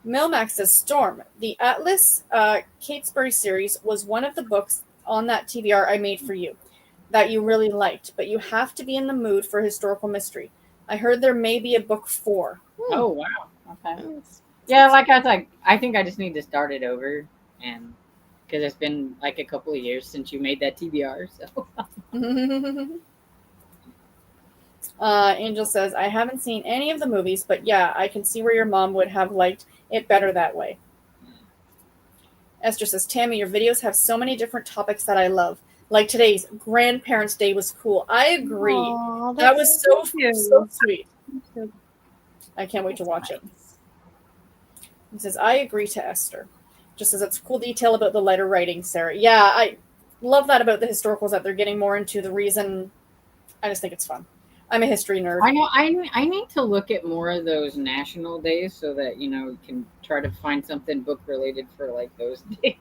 Milmax says, Storm, the Atlas Catesbury series was one of the books on that TBR I made for you that you really liked, but you have to be in the mood for historical mystery. I heard there may be a book 4. Oh, wow. Okay. Yeah, like I think I just need to start it over, and because it's been like a couple of years since you made that TBR. So. Angel says, I haven't seen any of the movies, but yeah, I can see where your mom would have liked it better that way. Esther says, Tammy, your videos have so many different topics that I love. Like today's Grandparents' Day was cool. I agree. Aww, that was so sweet. I can't wait to watch it. He says, I agree to Esther. Just as it's a cool detail about the letter writing, Sarah. Yeah, I love that about the historicals, that they're getting more into the reason. I just think it's fun. I'm a history nerd. I know. I need to look at more of those national days so that you can try to find something book related for like those days.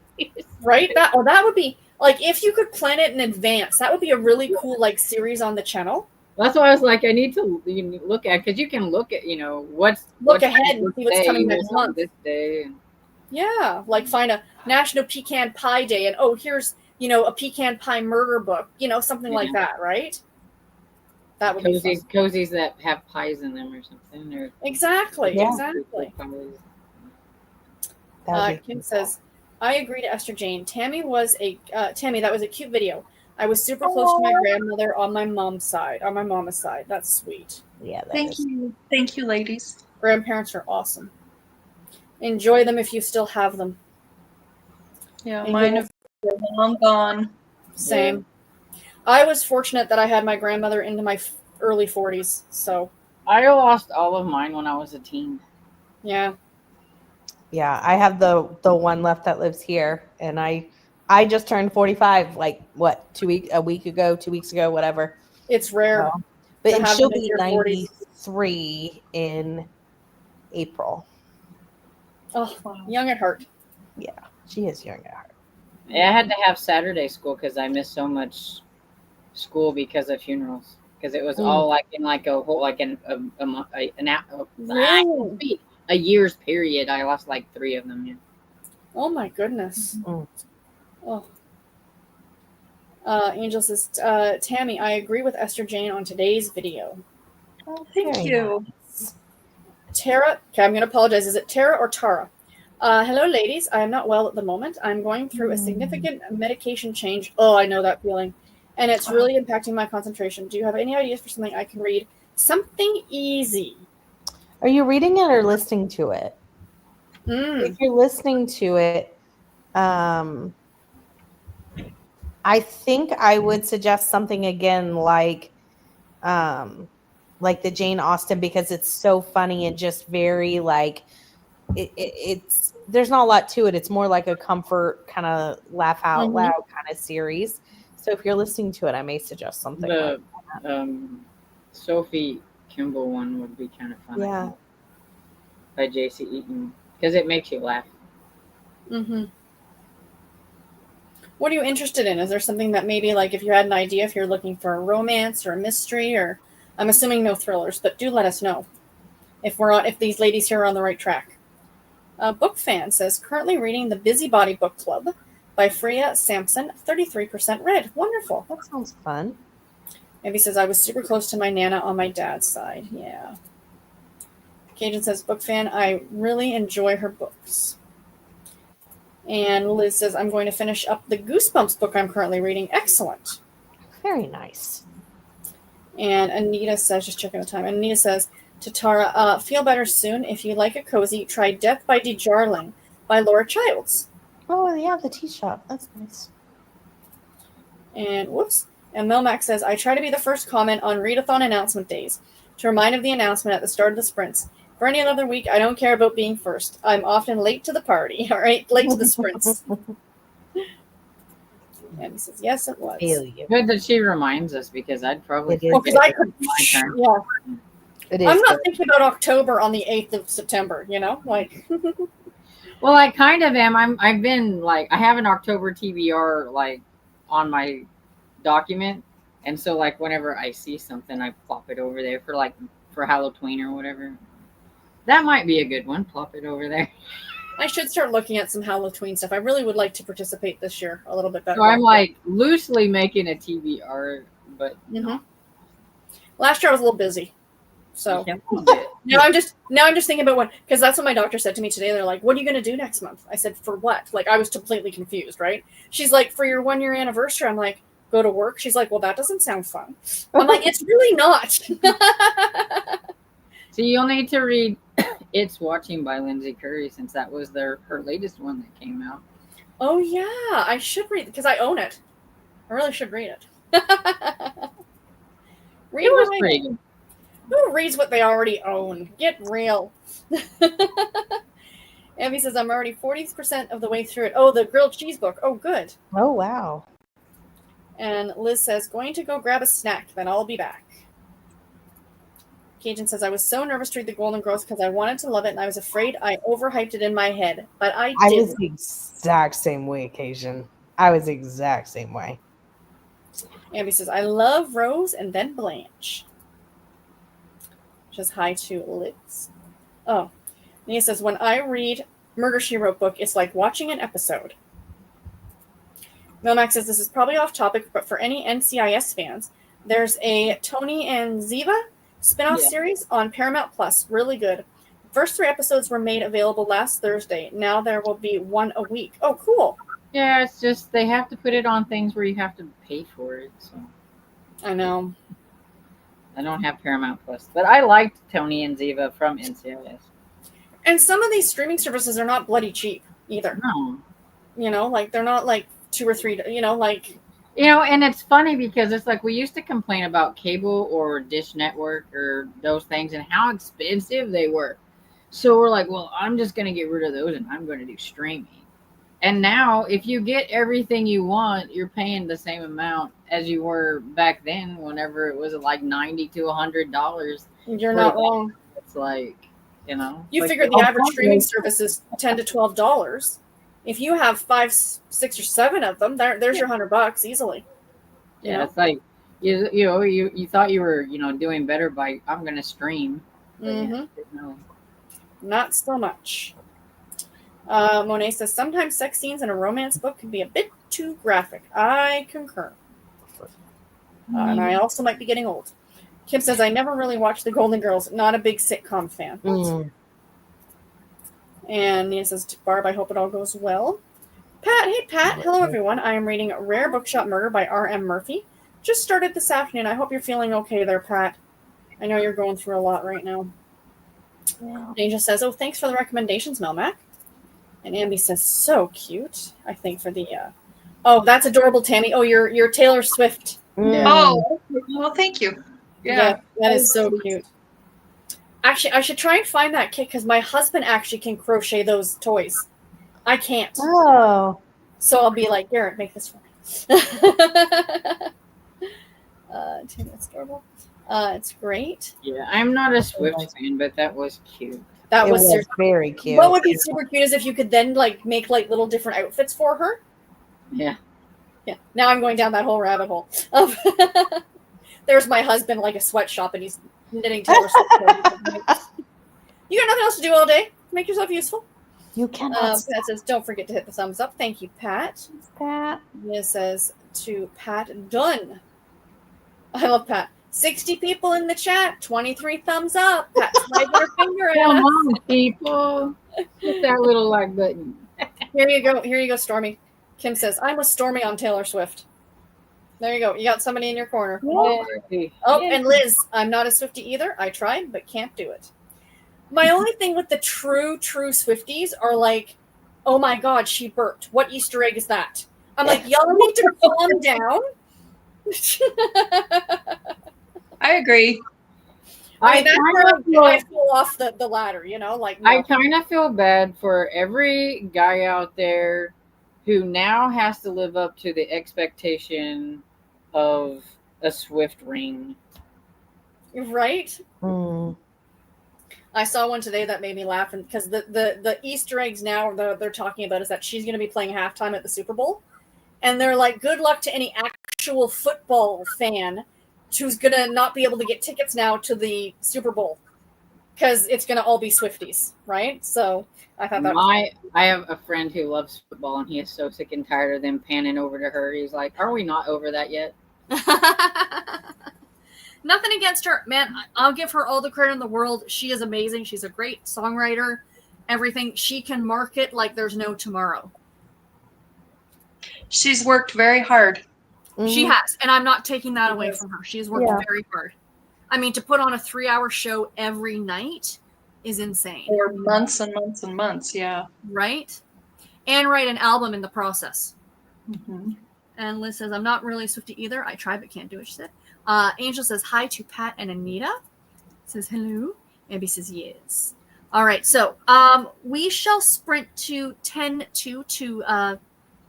Right? That would be like, if you could plan it in advance, that would be a really cool like series on the channel. That's why I was like, I need to look at, because you can look at what's ahead and see what's coming next month. This day. Yeah, like find a National Pecan Pie Day, and here's a pecan pie murder book, something like that, right? That would be fun. Cozies that have pies in them or something. Or exactly. Kim says, I agree to Esther Jane. Tammy, that was a cute video. I was super close to my grandmother on my mama's side. That's sweet. Yeah. Thank you, ladies. Grandparents are awesome. Enjoy them if you still have them. Yeah, mine have been long gone. Same. Yeah. I was fortunate that I had my grandmother into my early 40s. So I lost all of mine when I was a teen. Yeah. Yeah, I have the one left that lives here, and I just turned 45, like what, 2 weeks ago, whatever. It's rare. But she'll be 93 in April. Oh, wow. Young at heart. Yeah, she is young at heart. Yeah, I had to have Saturday school because I missed so much school because of funerals. Because it was all like in like a whole a year's period. I lost like 3 of them. Yeah. Oh my goodness. Oh. Angel says, Tammy, I agree with Esther Jane on today's video. Oh, thank you. Tara, okay, I'm going to apologize. Is it Tara or Tara? Hello, ladies. I am not well at the moment. I'm going through a significant medication change. Oh, I know that feeling. And it's really impacting my concentration. Do you have any ideas for something I can read? Something easy. Are you reading it or listening to it? If you're listening to it, I think I would suggest something again like the Jane Austen, because it's so funny and just very like it's there's not a lot to it. It's more like a comfort kind of laugh out loud kind of series. So if you're listening to it, I may suggest something. The Sophie Kimball one would be kind of fun. Yeah. By J.C. Eaton, because it makes you laugh. Mm-hmm. What are you interested in? Is there something that maybe, like, if you had an idea, if you're looking for a romance or a mystery, or I'm assuming no thrillers, but do let us know if these ladies here are on the right track. Book Fan says, currently reading the Busybody Book Club by Freya Sampson, 33% read. Wonderful. That sounds fun. Maybe says, I was super close to my Nana on my dad's side. Yeah. Cajun says, Book Fan, I really enjoy her books. And Liz says, I'm going to finish up the Goosebumps book I'm currently reading. Excellent. Very nice. And Anita says, just checking the time, Anita says to Tara, feel better soon. If you like a cozy, try Death by DeJarling by Laura Childs. Oh, yeah, the tea shop. That's nice. And Melmac says, I try to be the first comment on Readathon announcement days to remind of the announcement at the start of the sprints. For any other week, I don't care about being first. I'm often late to the party, all right? Late to the sprints. And he says, yes, it was. Good that she reminds us, because I'd probably... because I could... Yeah. It is I'm not thinking about October on the 8th of September, like... Well, I kind of am. I've been, like... I have an October TBR, like, on my document. And so, like, whenever I see something, I plop it over there for for Halloween or whatever. That might be a good one. Plop it over there. I should start looking at some Halloween stuff. I really would like to participate this year a little bit better. So I'm like loosely making a TBR, but last year I was a little busy. So now I'm just thinking about when, because that's what my doctor said to me today. They're like, "What are you going to do next month?" I said, "For what?" Like, I was completely confused, right? She's like, "For your 1 year anniversary." I'm like, "Go to work?" She's like, "Well, that doesn't sound fun." I'm like, "It's really not." So you'll need to read It's Watching by Lindsay Curry, since that was her latest one that came out. Oh yeah, I should read because I own it. I really should read it. Read It was pretty good. Who reads what they already own? Get real. Abby says, I'm already 40% of the way through it. Oh, the grilled cheese book. Oh, good. Oh, wow. And Liz says, going to go grab a snack, then I'll be back. Cajun says, I was so nervous to read The Golden Girls because I wanted to love it, and I was afraid I overhyped it in my head. But I didn't. I was the exact same way, Cajun. I was the exact same way. Abby says, I love Rose and then Blanche. Just hi to Liz. Oh, Nia says, when I read Murder, She Wrote book, it's like watching an episode. Milmax says, this is probably off topic, but for any NCIS fans, there's a Tony and Ziva spinoff series on Paramount Plus. Really good. First 3 episodes were made available last Thursday. Now there will be 1 a week. Oh, cool. Yeah, it's just they have to put it on things where you have to pay for it. So I know. I don't have Paramount Plus, but I liked Tony and Ziva from NCIS. And some of these streaming services are not bloody cheap either. No. You know, like they're not like 2 or 3, you know, like. You know, and it's funny because it's like we used to complain about cable or Dish Network or those things and how expensive they were. So we're like, well, I'm just going to get rid of those and I'm going to do streaming. And now if you get everything you want, you're paying the same amount as you were back then whenever it was like $90 to $100. You're not wrong. It's like, you know. You like figure the average streaming service is $10 to $12. If you have 5, 6, or 7 of them, there's your $100 easily. Yeah, it's like you thought you were doing better by I'm gonna stream. No. Not so much. Monet says sometimes sex scenes in a romance book can be a bit too graphic. I concur. And I also might be getting old. Kim says I never really watched The Golden Girls. Not a big sitcom fan. And Nia says, Barb, I hope it all goes well. Pat, hey, Pat. Hello, everyone. I am reading Rare Bookshop Murder by R.M. Murphy. Just started this afternoon. I hope you're feeling okay there, Pat. I know you're going through a lot right now. Yeah. Angel says, oh, thanks for the recommendations, Melmac. And Ambi says, so cute. I think for the... Oh, that's adorable, Tammy. Oh, you're Taylor Swift. Yeah. Oh, well, thank you. Yeah, that is so cute. Actually, I should try and find that kit because my husband actually can crochet those toys. I can't. Oh. So I'll be like, Garrett, make this for me. It's adorable. It's great. Yeah, I'm not a Swift fan, but that was cute. That was very cute. What would be super cute is if you could then like make like little different outfits for her. Yeah. Yeah. Now I'm going down that whole rabbit hole. There's my husband like a sweatshop and he's knitting Taylor Swift. You got nothing else to do all day? Make yourself useful. You can. Pat says, don't forget to hit the thumbs up. Thank you, Pat. Pat. Mia says to Pat Dunn. I love Pat. 60 people in the chat. 23 thumbs up. Pat's waving her finger at us. Come on, people. Hit that little like button. Here you go. Here you go, Stormy. Kim says, I'm with Stormy on Taylor Swift. There you go. You got somebody in your corner. Yay. Oh, and Liz, I'm not a Swiftie either. I tried, but can't do it. My only thing with the true Swifties are like, oh my God, she burped. What Easter egg is that? I'm like, y'all need to calm down. I agree. I mean, that's where I fall off the ladder, you know? Like, no. I kind of feel bad for every guy out there who now has to live up to the expectation of a Swift ring. Right? I saw one today that made me laugh because the Easter eggs now they're talking about is that she's going to be playing halftime at the Super Bowl. And they're like, good luck to any actual football fan who's gonna not be able to get tickets now to the Super Bowl because it's gonna all be Swifties, right? So I thought that was I have a friend who loves football, and he is so sick and tired of them panning over to her. He's like, "Are we not over that yet?" Nothing against her, man. I'll give her all the credit in the world. She is amazing. She's a great songwriter. Everything she can market like there's no tomorrow. She's worked very hard. She has, and I'm not taking that away from her. She's worked very hard. I mean, to put on a 3-hour show every night is insane. For months and months and months, yeah. Right? And write an album in the process. Mm-hmm. And Liz says, I'm not really a Swiftie either. I tried but can't do it, she said. Angel says hi to Pat and Anita. Says hello. Abby says yes. All right, so we shall sprint to 10:02 to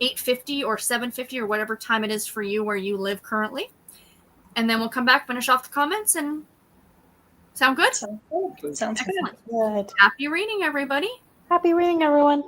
8:50 or 7:50 or whatever time it is for you where you live currently. And then we'll come back, finish off the comments, and sound good? Sounds good. Sounds excellent. Good. Happy reading, everybody. Happy reading, everyone.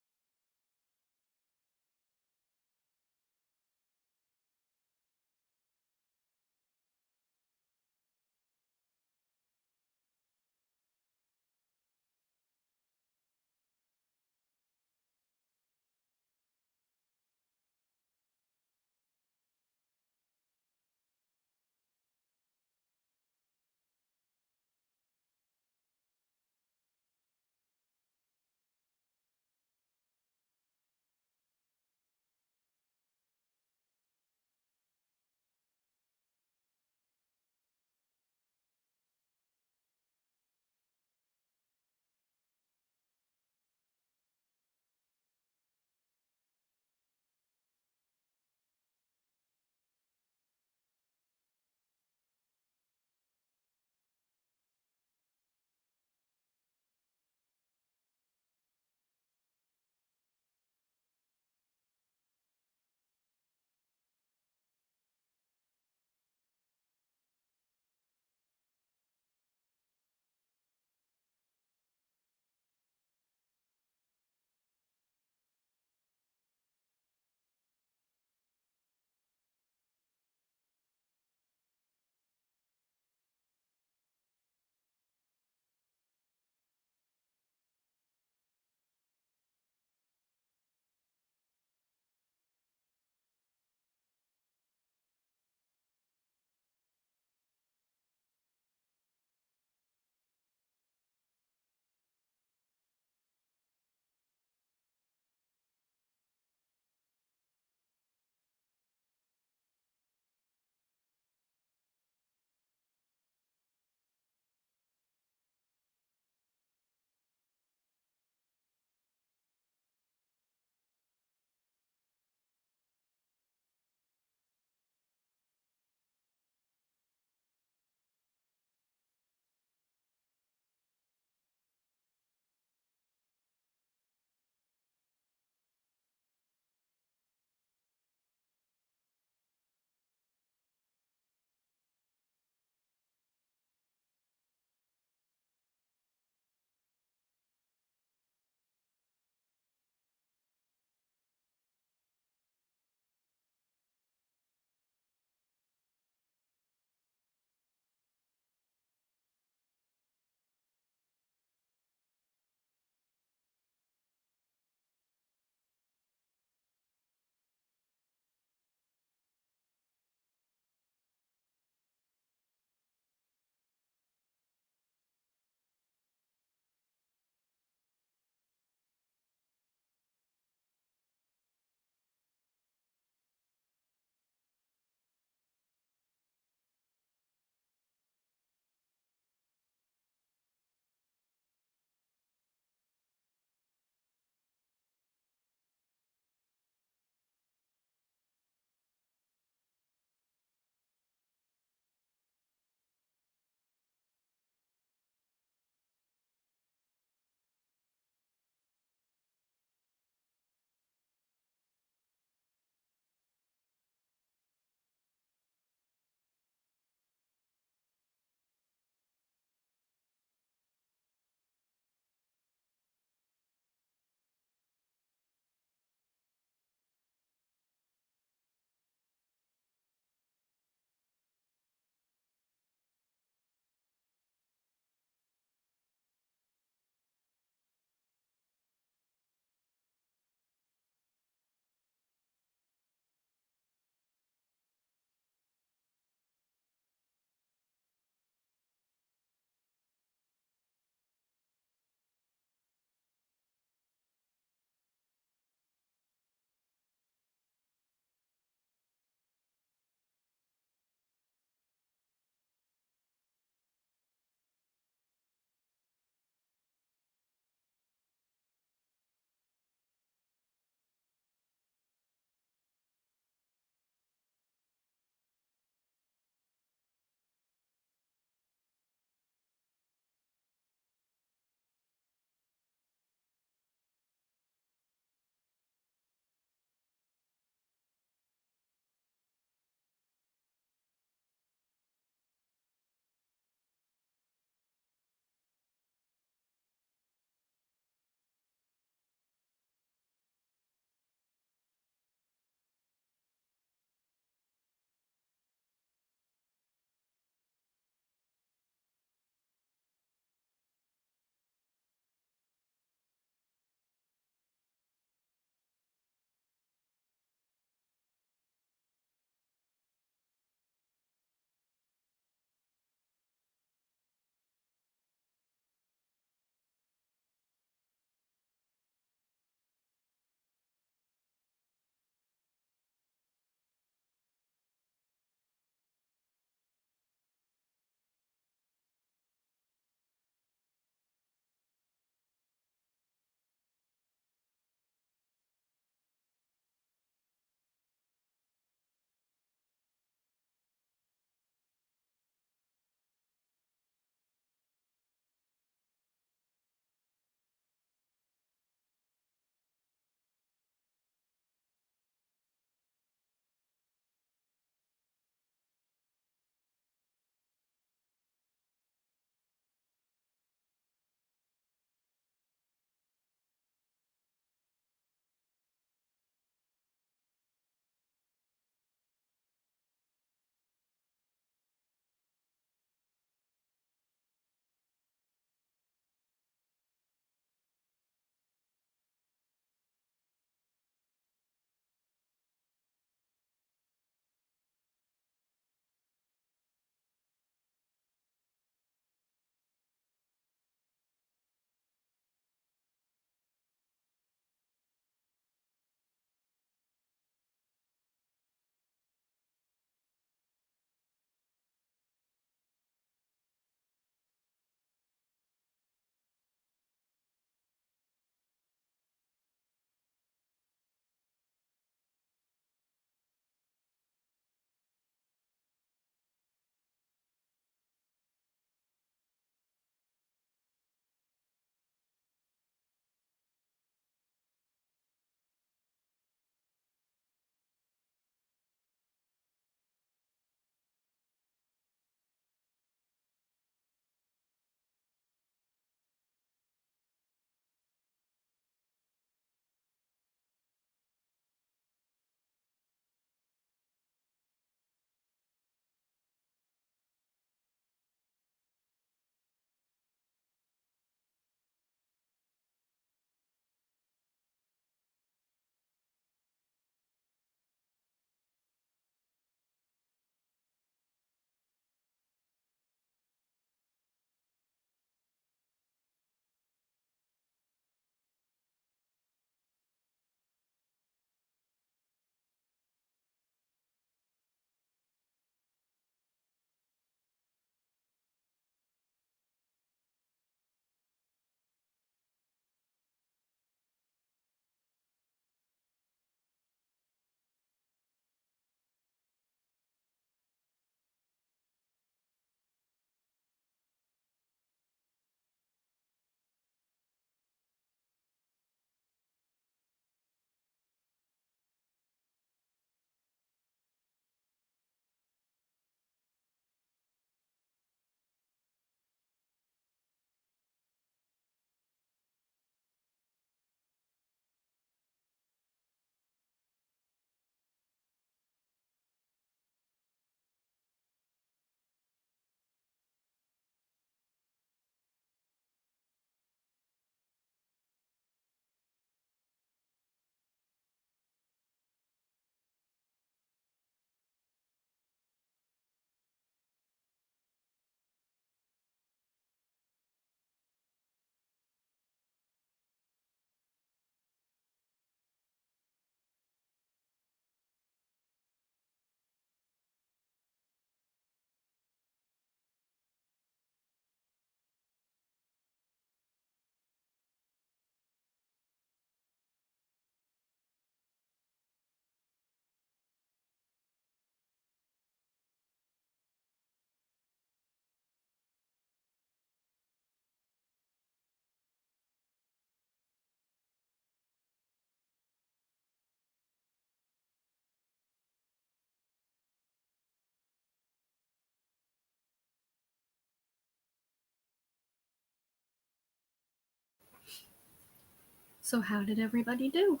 So how did everybody do?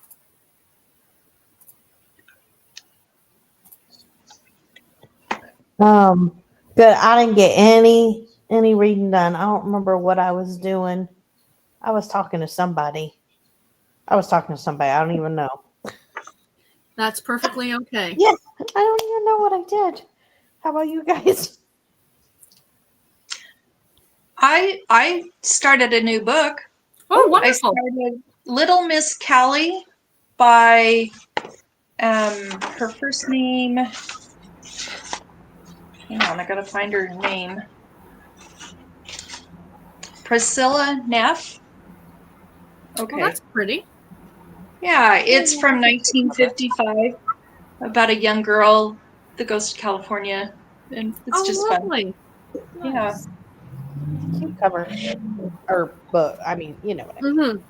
Good. I didn't get any reading done. I don't remember what I was doing. I was talking to somebody. I don't even know. That's perfectly okay. Yeah, I don't even know what I did. How about you guys? I started a new book. Oh, I wonderful. started Little Miss Callie by her first name. Hang on, I gotta find her name. Priscilla Neff. Okay. Well, that's pretty. Yeah, it's from 1955 about a young girl that goes to California, and it's just fun. Lovely. Yeah. Nice. Cute cover or book. I mean, you know what I mean. Mm-hmm.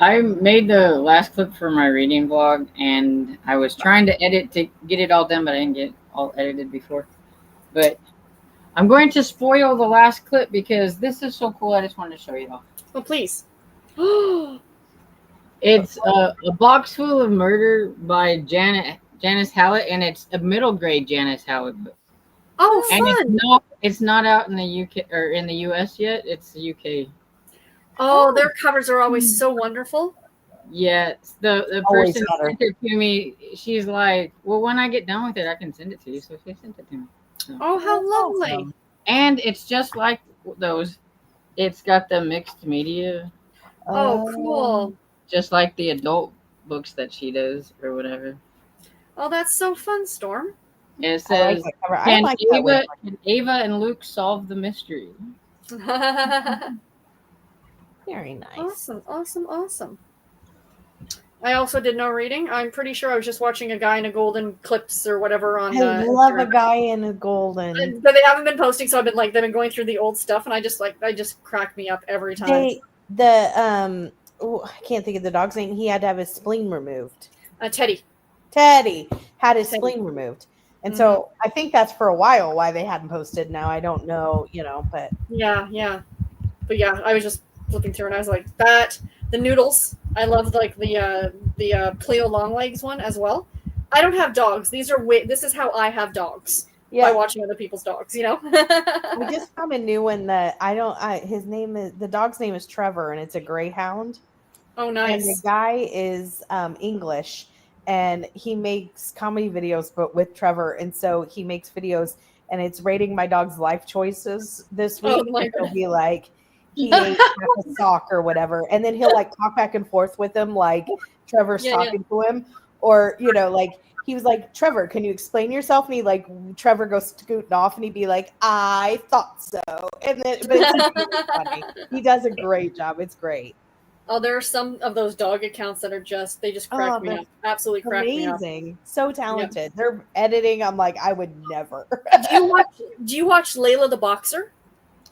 I made the last clip for my reading vlog, and I was trying to edit to get it all done, but I didn't get all edited before. But I'm going to spoil the last clip because this is so cool. I just wanted to show you all. Well, please. It's a box full of murder by Janice Hallett, and it's a middle grade Janice Hallett book. Oh, And fun. it's not out in the UK or in the US yet. It's the UK. Oh, their covers are always so wonderful. Yeah, the Always person better. sent it to me. She's like, "Well, when I get done with it, I can send it to you." So she sent it to me. So. Oh, how lovely. Awesome. And it's just like those. It's got the mixed media, Oh, cool. just like the adult books that she does or whatever. Oh, that's so fun, Storm. It says, I like that way. Can Ava and Luke solve the mystery? Very nice. Awesome, awesome, awesome. I also did no reading. I'm pretty sure I was just watching a guy in a golden clips or whatever on. I love Instagram. a guy in a golden. But they haven't been posting, so they've been going through the old stuff, and I just crack me up every time. I can't think of the dog's name. He had to have his spleen removed. Teddy had his spleen removed. And so I think that's for a while why they hadn't posted. Now I don't know, but yeah. But yeah, I was just flipping through and I was like, the noodles. I love like the Cleo Longlegs one as well. I don't have dogs. This is how I have dogs. Yeah. By watching other people's dogs, We just found a new one that the dog's name is Trevor, and it's a greyhound. Oh, nice. And the guy is English, and he makes comedy videos, but with Trevor. And so he makes videos, and it's rating my dog's life choices this week. Oh, my It'll be like, he ate half a sock or whatever. And then he'll like talk back and forth with him, like Trevor's talking to him. Or, like, he was like, Trevor, can you explain yourself? And Trevor goes scooting off, and he'd be like, I thought so. And then, but it's really funny. He does a great job. It's great. Oh, there are some of those dog accounts that are they just crack me up. Absolutely crack me up. Amazing. So talented. Yeah. They're editing. I'm like, I would never. Do you watch Layla the Boxer?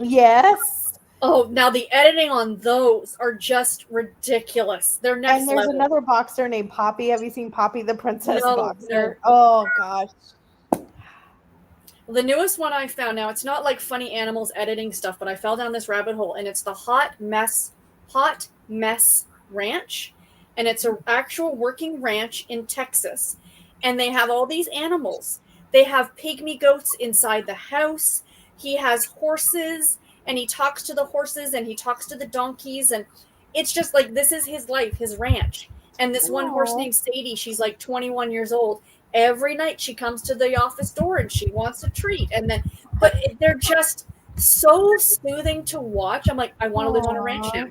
Yes. Oh, now the editing on those are just ridiculous. They're next level. And there's another boxer named Poppy. Have you seen Poppy the Princess Boxer? No. Oh, gosh. The newest one I found now, it's not like funny animals editing stuff, but I fell down this rabbit hole, and it's the Hot Mess Ranch. And it's an actual working ranch in Texas. And they have all these animals. They have pygmy goats inside the house. He has horses. And he talks to the horses and he talks to the donkeys. And it's just like, this is his life, his ranch. And this one horse named Sadie, she's like 21 years old. Every night she comes to the office door and she wants a treat. But they're just so soothing to watch. I'm like, I want to live on a ranch now.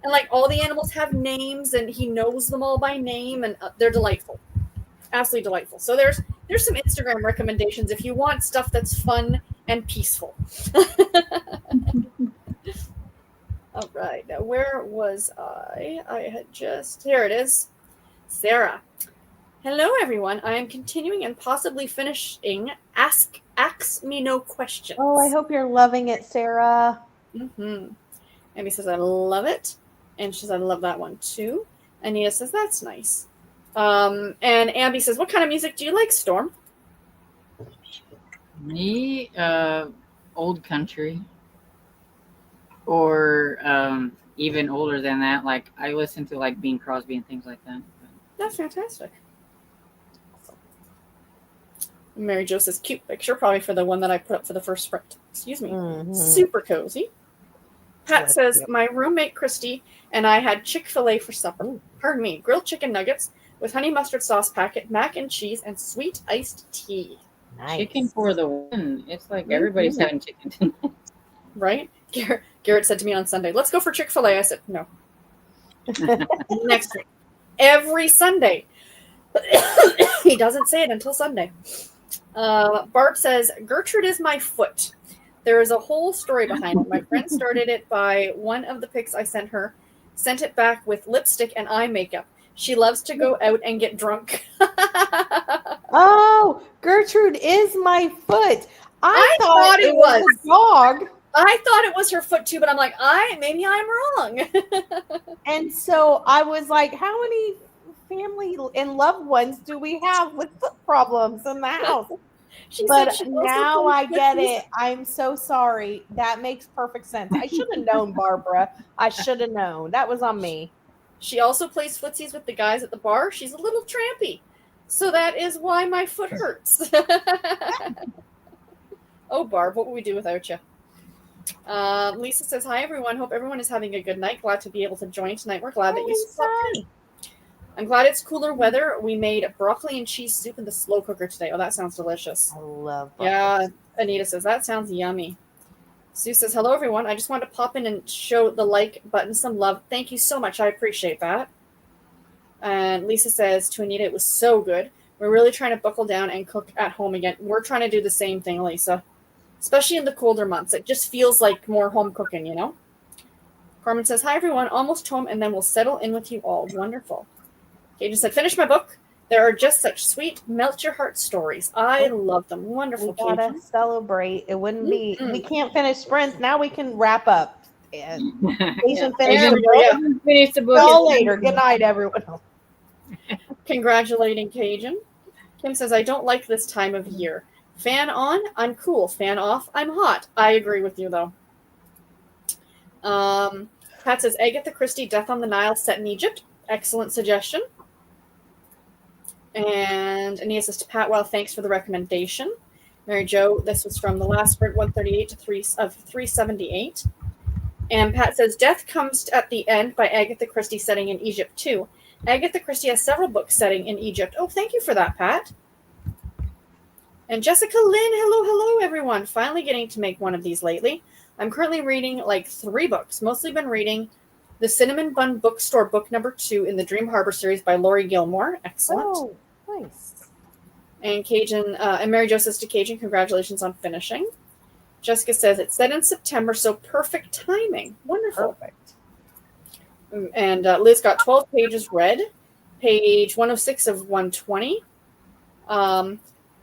And like all the animals have names and he knows them all by name. And they're delightful. Absolutely delightful. So there's some Instagram recommendations if you want stuff that's fun and peaceful. All right. Now, where was I? I had here it is. Sarah. Hello, everyone. I am continuing and possibly finishing Ask Me No Questions. Oh, I hope you're loving it, Sarah. Mm-hmm. Amy says, I love it. And she says, I love that one, too. Anita says, that's nice. And Ambi says, what kind of music do you like, Storm? Me, old country. Or even older than that. Like I listen to like Bing Crosby and things like that. That's fantastic. Mary Jo says, cute picture, probably for the one that I put up for the first sprint. Excuse me. Mhm. Super cozy. Pat Yep, says, yep. my roommate Christy and I had Chick-fil-A for supper. Ooh. Pardon me, grilled chicken nuggets with honey mustard sauce packet, mac and cheese, and sweet iced tea. Nice. Chicken for the win. It's like everybody's having chicken tonight. Right? Garrett said to me on Sunday, let's go for Chick-fil-A. I said, no. Next week. Every Sunday. He doesn't say it until Sunday. Barb says, Gertrude is my foot. There is a whole story behind it. My friend started it by one of the pics I sent her, sent it back with lipstick and eye makeup. She loves to go out and get drunk. Oh, Gertrude is my foot. I thought it was a dog. I thought it was her foot too, but I'm like, maybe I'm wrong. And so I was like, how many family and loved ones do we have with foot problems in the house? But now I get it. I'm so sorry. That makes perfect sense. I should have known, Barbara. I should have known. That was on me. She also plays footsies with the guys at the bar. She's a little trampy. So that is why my foot hurts. Oh, Barb, what would we do without you? Lisa says, hi, everyone. Hope everyone is having a good night. Glad to be able to join tonight. We're glad that you stopped in. I'm glad it's cooler weather. We made broccoli and cheese soup in the slow cooker today. Oh, that sounds delicious. I love broccoli. Yeah, Anita says, that sounds yummy. Sue says, hello, everyone. I just wanted to pop in and show the like button some love. Thank you so much. I appreciate that. And Lisa says to Anita, it was so good. We're really trying to buckle down and cook at home again. We're trying to do the same thing, Lisa. Especially in the colder months. It just feels like more home cooking, you know? Carmen says, hi, everyone. Almost home, and then we'll settle in with you all. Wonderful. Cajun said, finish my book. There are just such sweet, melt-your-heart stories. I love them. Wonderful, We gotta Cajun. celebrate. It wouldn't be... We can't finish sprints. Now we can wrap up. And Cajun Finish the book. See you later. Good night, everyone. Congratulating Cajun. Kim says, I don't like this time of year. Fan on, I'm cool. Fan off, I'm hot. I agree with you, though. Pat says, Agatha Christie, Death on the Nile, set in Egypt. Excellent suggestion. And Anita says to Pat, well, thanks for the recommendation. Mary Jo, this was from the last sprint, 138 to 378. And Pat says, Death Comes at the End by Agatha Christie, setting in Egypt, too. Agatha Christie has several books setting in Egypt. Oh, thank you for that, Pat. And Jessica Lynn, hello, everyone. Finally getting to make one of these lately. I'm currently reading like 3 books. Mostly been reading The Cinnamon Bun Bookstore, book number 2 in the Dream Harbor series by Laurie Gilmore. Excellent. Oh, nice. And Cajun, and Mary Jo says to Cajun, congratulations on finishing. Jessica says, it's set in September, so perfect timing. Wonderful. Perfect. And Liz got 12 pages read, page 106 of 120.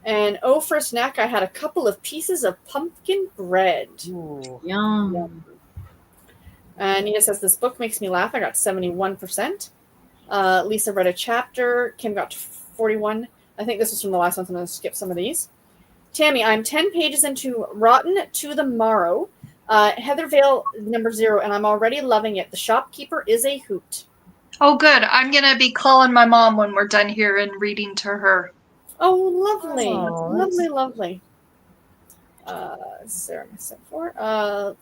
And oh, for a snack, I had a couple of pieces of pumpkin bread. Ooh. Yum. And Nina says, this book makes me laugh. I got 71%. Lisa read a chapter. Kim got 41. I think this was from the last one, so I'm going to skip some of these. Tammy, I'm 10 pages into Rotten to the Morrow. Heathervale number 0, and I'm already loving it. The shopkeeper is a hoot. Oh, good. I'm going to be calling my mom when we're done here and reading to her. Oh, lovely. Oh, Lovely. Sarah missing 4.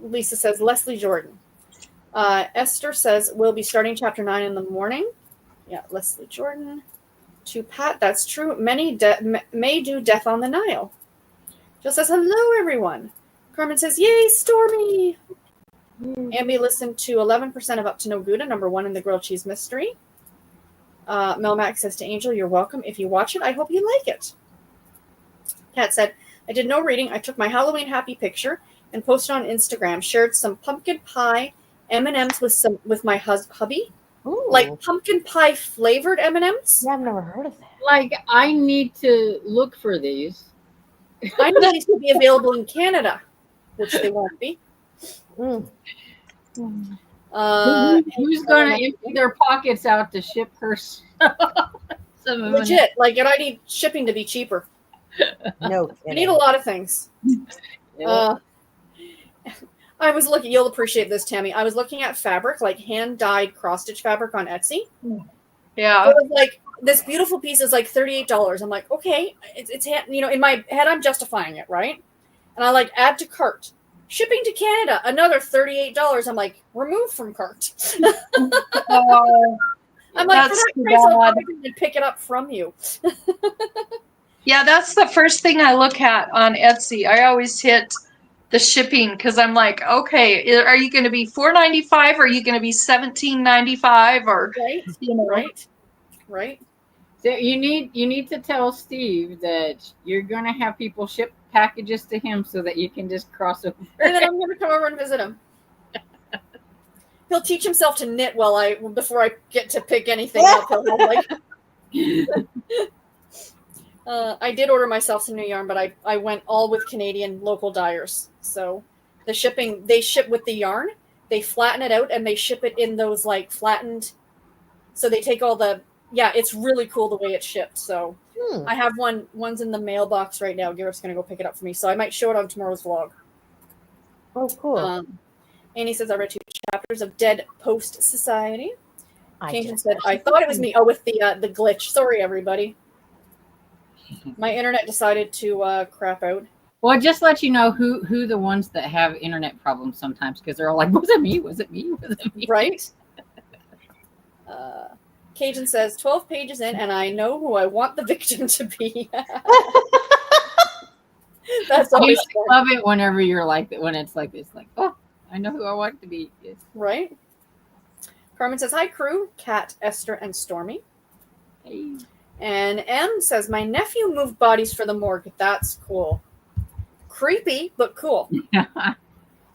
Lisa says, Leslie Jordan. Esther says, we'll be starting chapter 9 in the morning. Yeah, Leslie Jordan. To Pat, that's true. Many may do Death on the Nile. Jill says, hello, everyone. Carmen says, yay, Stormy. Ambi listened to 11% of Up to No Gouda, number 1 in the grilled cheese mystery. Melmac says to Angel, you're welcome. If you watch it, I hope you like it. Kat said, I did no reading. I took my Halloween happy picture and posted on Instagram. Shared some pumpkin pie M&Ms with my hubby. Ooh. Like pumpkin pie flavored M&Ms. Yeah, I've never heard of that. Like, I need to look for these. I know these will be available in Canada, which they won't be. Mm. Who's going to empty their pockets out to ship her some of legit, like, and I need shipping to be cheaper. No, I need a lot of things. Yeah. I was looking, you'll appreciate this, Tammy. I was looking at fabric, like hand-dyed cross-stitch fabric on Etsy. Yeah. It was like, this beautiful piece is like $38. I'm like, okay, it's in my head, I'm justifying it, right? And I like add to cart. Shipping to Canada, another $38. I'm like, remove from cart. I'm like, for that price, I'll probably pick it up from you. Yeah, that's the first thing I look at on Etsy. I always hit the shipping because I'm like, okay, are you going to be $4.95? Or are you going to be $17.95? Or right, right. So you need to tell Steve that you're going to have people ship packages to him so that you can just cross over. And then I'm going to come over and visit him. He'll teach himself to knit before I get to pick anything up. He'll have like. I did order myself some new yarn, but I went all with Canadian local dyers. So the shipping, they ship with the yarn, they flatten it out, and they ship it in those like flattened. So they take all the, it's really cool the way it's shipped. So I have one's in the mailbox right now. Garrett's going to go pick it up for me. So I might show it on tomorrow's vlog. Oh, cool. Annie says, I read 2 chapters of Dead Post Society. Cajun said, I thought it was me. Oh, with the glitch. Sorry, everybody. My internet decided to crap out. Well, just let you know who the ones that have internet problems sometimes, because they're all like, was it me? Was it me? Was it me? Right? Cajun says, 12 pages in, and I know who I want the victim to be. That's always I love it whenever you're like that, when it's like this, like, oh, I know who I want it to be. Yes. Right? Carmen says, hi, crew. Kat, Esther, and Stormy. Hey. And M says, my nephew moved bodies for the morgue. That's cool. Creepy, but cool.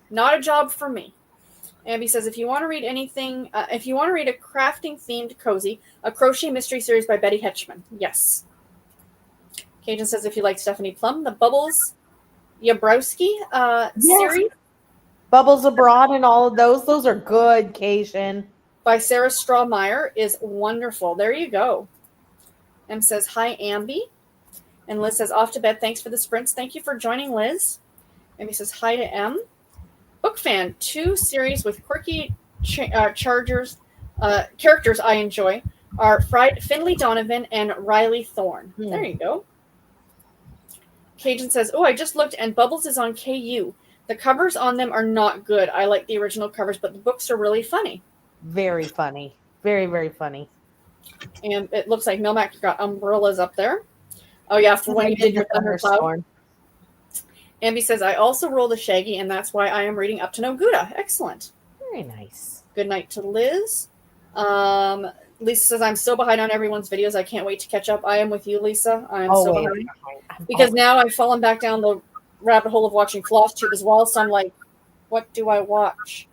Not a job for me. Abby says, if you want to read anything, if you want to read a crafting-themed cozy, a crochet mystery series by Betty Hetchman. Yes. Cajun says, if you like Stephanie Plum, the Bubbles Yabrowski series. Bubbles Abroad and all of those are good, Cajun. By Sarah Strawmeyer is wonderful. There you go. M says, hi, Ambi. And Liz says, off to bed. Thanks for the sprints. Thank you for joining, Liz. Ambi says, hi to M. Book fan, 2 series with quirky characters I enjoy are Finley Donovan and Riley Thorne. There you go. Cajun says, oh, I just looked and Bubbles is on KU. The covers on them are not good. I like the original covers, but the books are really funny. Very funny. Very, very funny. And it looks like Milmac got umbrellas up there. Oh, yeah, for when you did your Thundercloud. Ambi says, I also roll the Shaggy, and that's why I am reading Up to No Gouda. Excellent. Very nice. Good night to Liz. Lisa says, I'm so behind on everyone's videos. I can't wait to catch up. I am with you, Lisa. I am so behind. Because now I've fallen back down the rabbit hole of watching FlossTube as well, so I'm like, what do I watch?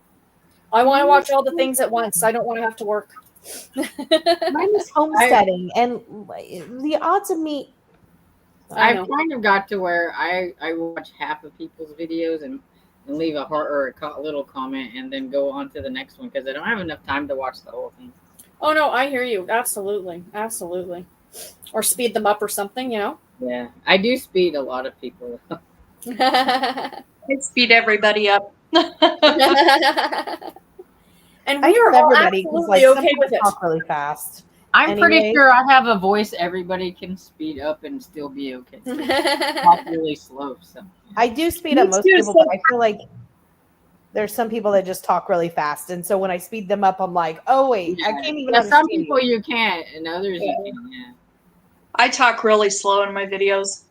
I want to watch all the things at once. I don't want to have to work. Mine is homesteading, and the odds of me. I've kind of got to where I watch half of people's videos and leave a heart or a little comment and then go on to the next one because I don't have enough time to watch the whole thing. Oh, no, I hear you. Absolutely. Absolutely. Or speed them up or something, you know? Yeah, I do speed a lot of people. I speed everybody up. And we are all absolutely okay with it. Talk really fast. I'm pretty sure I have a voice everybody can speed up and still be okay. Talk really slow. So I do speed up most people, but I feel like there's some people that just talk really fast, and so when I speed them up, I'm like, oh wait, I can't even. Some people you can't, and others you can. Yeah. I talk really slow in my videos.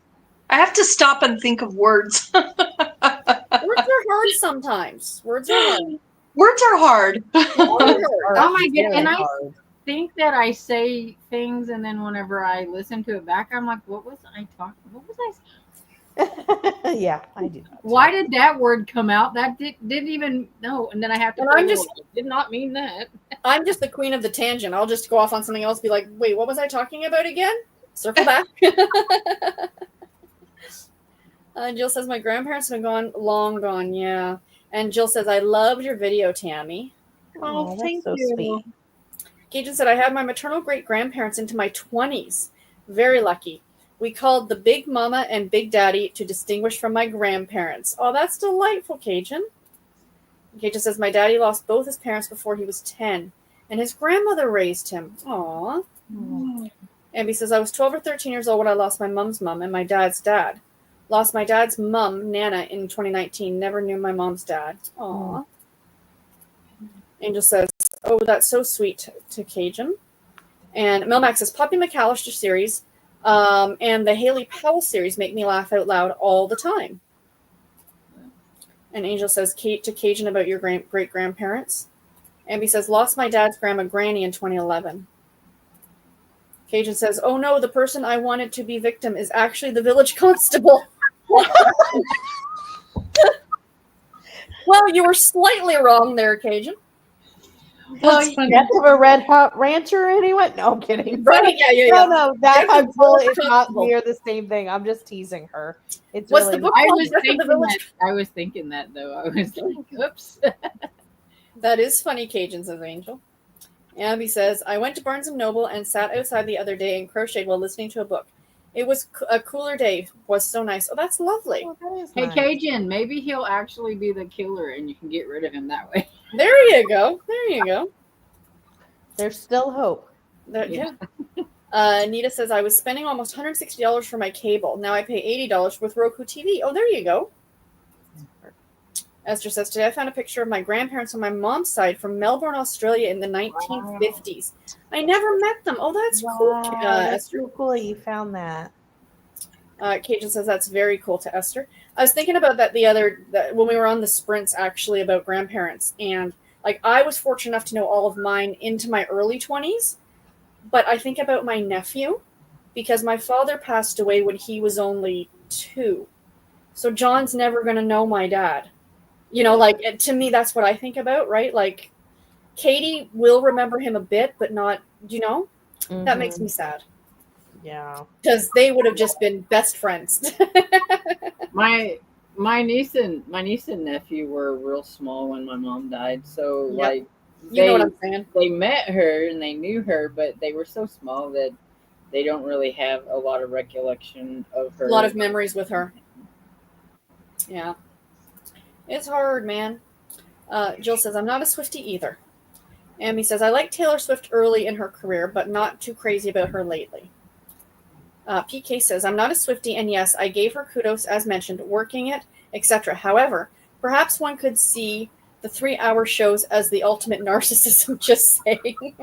I have to stop and think of words. Words are hard sometimes. Words are hard. Words are hard. Oh my god! And I think that I say things, and then whenever I listen to it back, I'm like, "What was I talking? What was I?" Yeah, I do. Why did that word come out? That didn't even know, and then I have to. I did not mean that. I'm just the queen of the tangent. I'll just go off on something else. Be like, "Wait, what was I talking about again?" Circle back. Jill says, "My grandparents have been long gone." Yeah. And Jill says, I loved your video, Tammy. Oh, thank you. Sweet. Cajun said, I had my maternal great-grandparents into my 20s. Very lucky. We called the Big Mama and Big Daddy to distinguish from my grandparents. Oh, that's delightful, Cajun. Cajun says, my daddy lost both his parents before he was 10, and his grandmother raised him. Aww. Ambi says, I was 12 or 13 years old when I lost my mom's mom and my dad's dad. Lost my dad's mom, Nana, in 2019. Never knew my mom's dad. Aww. Angel says, oh, that's so sweet to Cajun. And Melmac says, Poppy McAllister series and the Haley Powell series make me laugh out loud all the time. And Angel says, Kate to Cajun about your great-grandparents. Ambi says, lost my dad's grandma Granny in 2011. Cajun says, oh no, the person I wanted to be victim is actually the village constable. Well, you were slightly wrong there, Cajun. That's funny. Death of a Red Hot Rancher, anyone? No, I'm kidding. Right, yeah. No, that Death of I'm totally, the it's not Constable. near the same thing. I'm just teasing her. It's What's really the book I called? was Death of the thinking Village. that. I was thinking that though. I was like, oops. That is funny, Cajun, says Angel. Abby says, I went to Barnes & Noble and sat outside the other day and crocheted while listening to a book. It was a cooler day. Was so nice. Oh, that's lovely. Oh, that is Hey, nice. Cajun, maybe he'll actually be the killer and you can get rid of him that way. There you go. There you go. There's still hope. Yeah. Nita says, I was spending almost $160 for my cable. Now I pay $80 with Roku TV. Oh, there you go. Esther says, today I found a picture of my grandparents on my mom's side from Melbourne, Australia in the 1950s. I never met them. Oh, that's cool, That's Esther. so cool you found that. Cajun says, that's very cool to Esther. I was thinking about that when we were on the sprints, actually, about grandparents. And, like, I was fortunate enough to know all of mine into my early 20s. But I think about my nephew because my father passed away when he was only 2. So John's never going to know my dad. You know, like, to me, that's what I think about, right? Like, Katie will remember him a bit, but not, that makes me sad. Yeah. Because they would have just been best friends. My niece and nephew were real small when my mom died. So Yep. like You know what I'm saying? they met her and they knew her, but they were so small that they don't really have a lot of recollection of her. A lot of memories with her. Yeah. It's hard, man. Jill says, I'm not a Swiftie either. Amy says, I like Taylor Swift early in her career, but not too crazy about her lately. PK says, I'm not a Swiftie, and yes, I gave her kudos, as mentioned, working it, etc. However, perhaps one could see the 3-hour shows as the ultimate narcissism, just saying.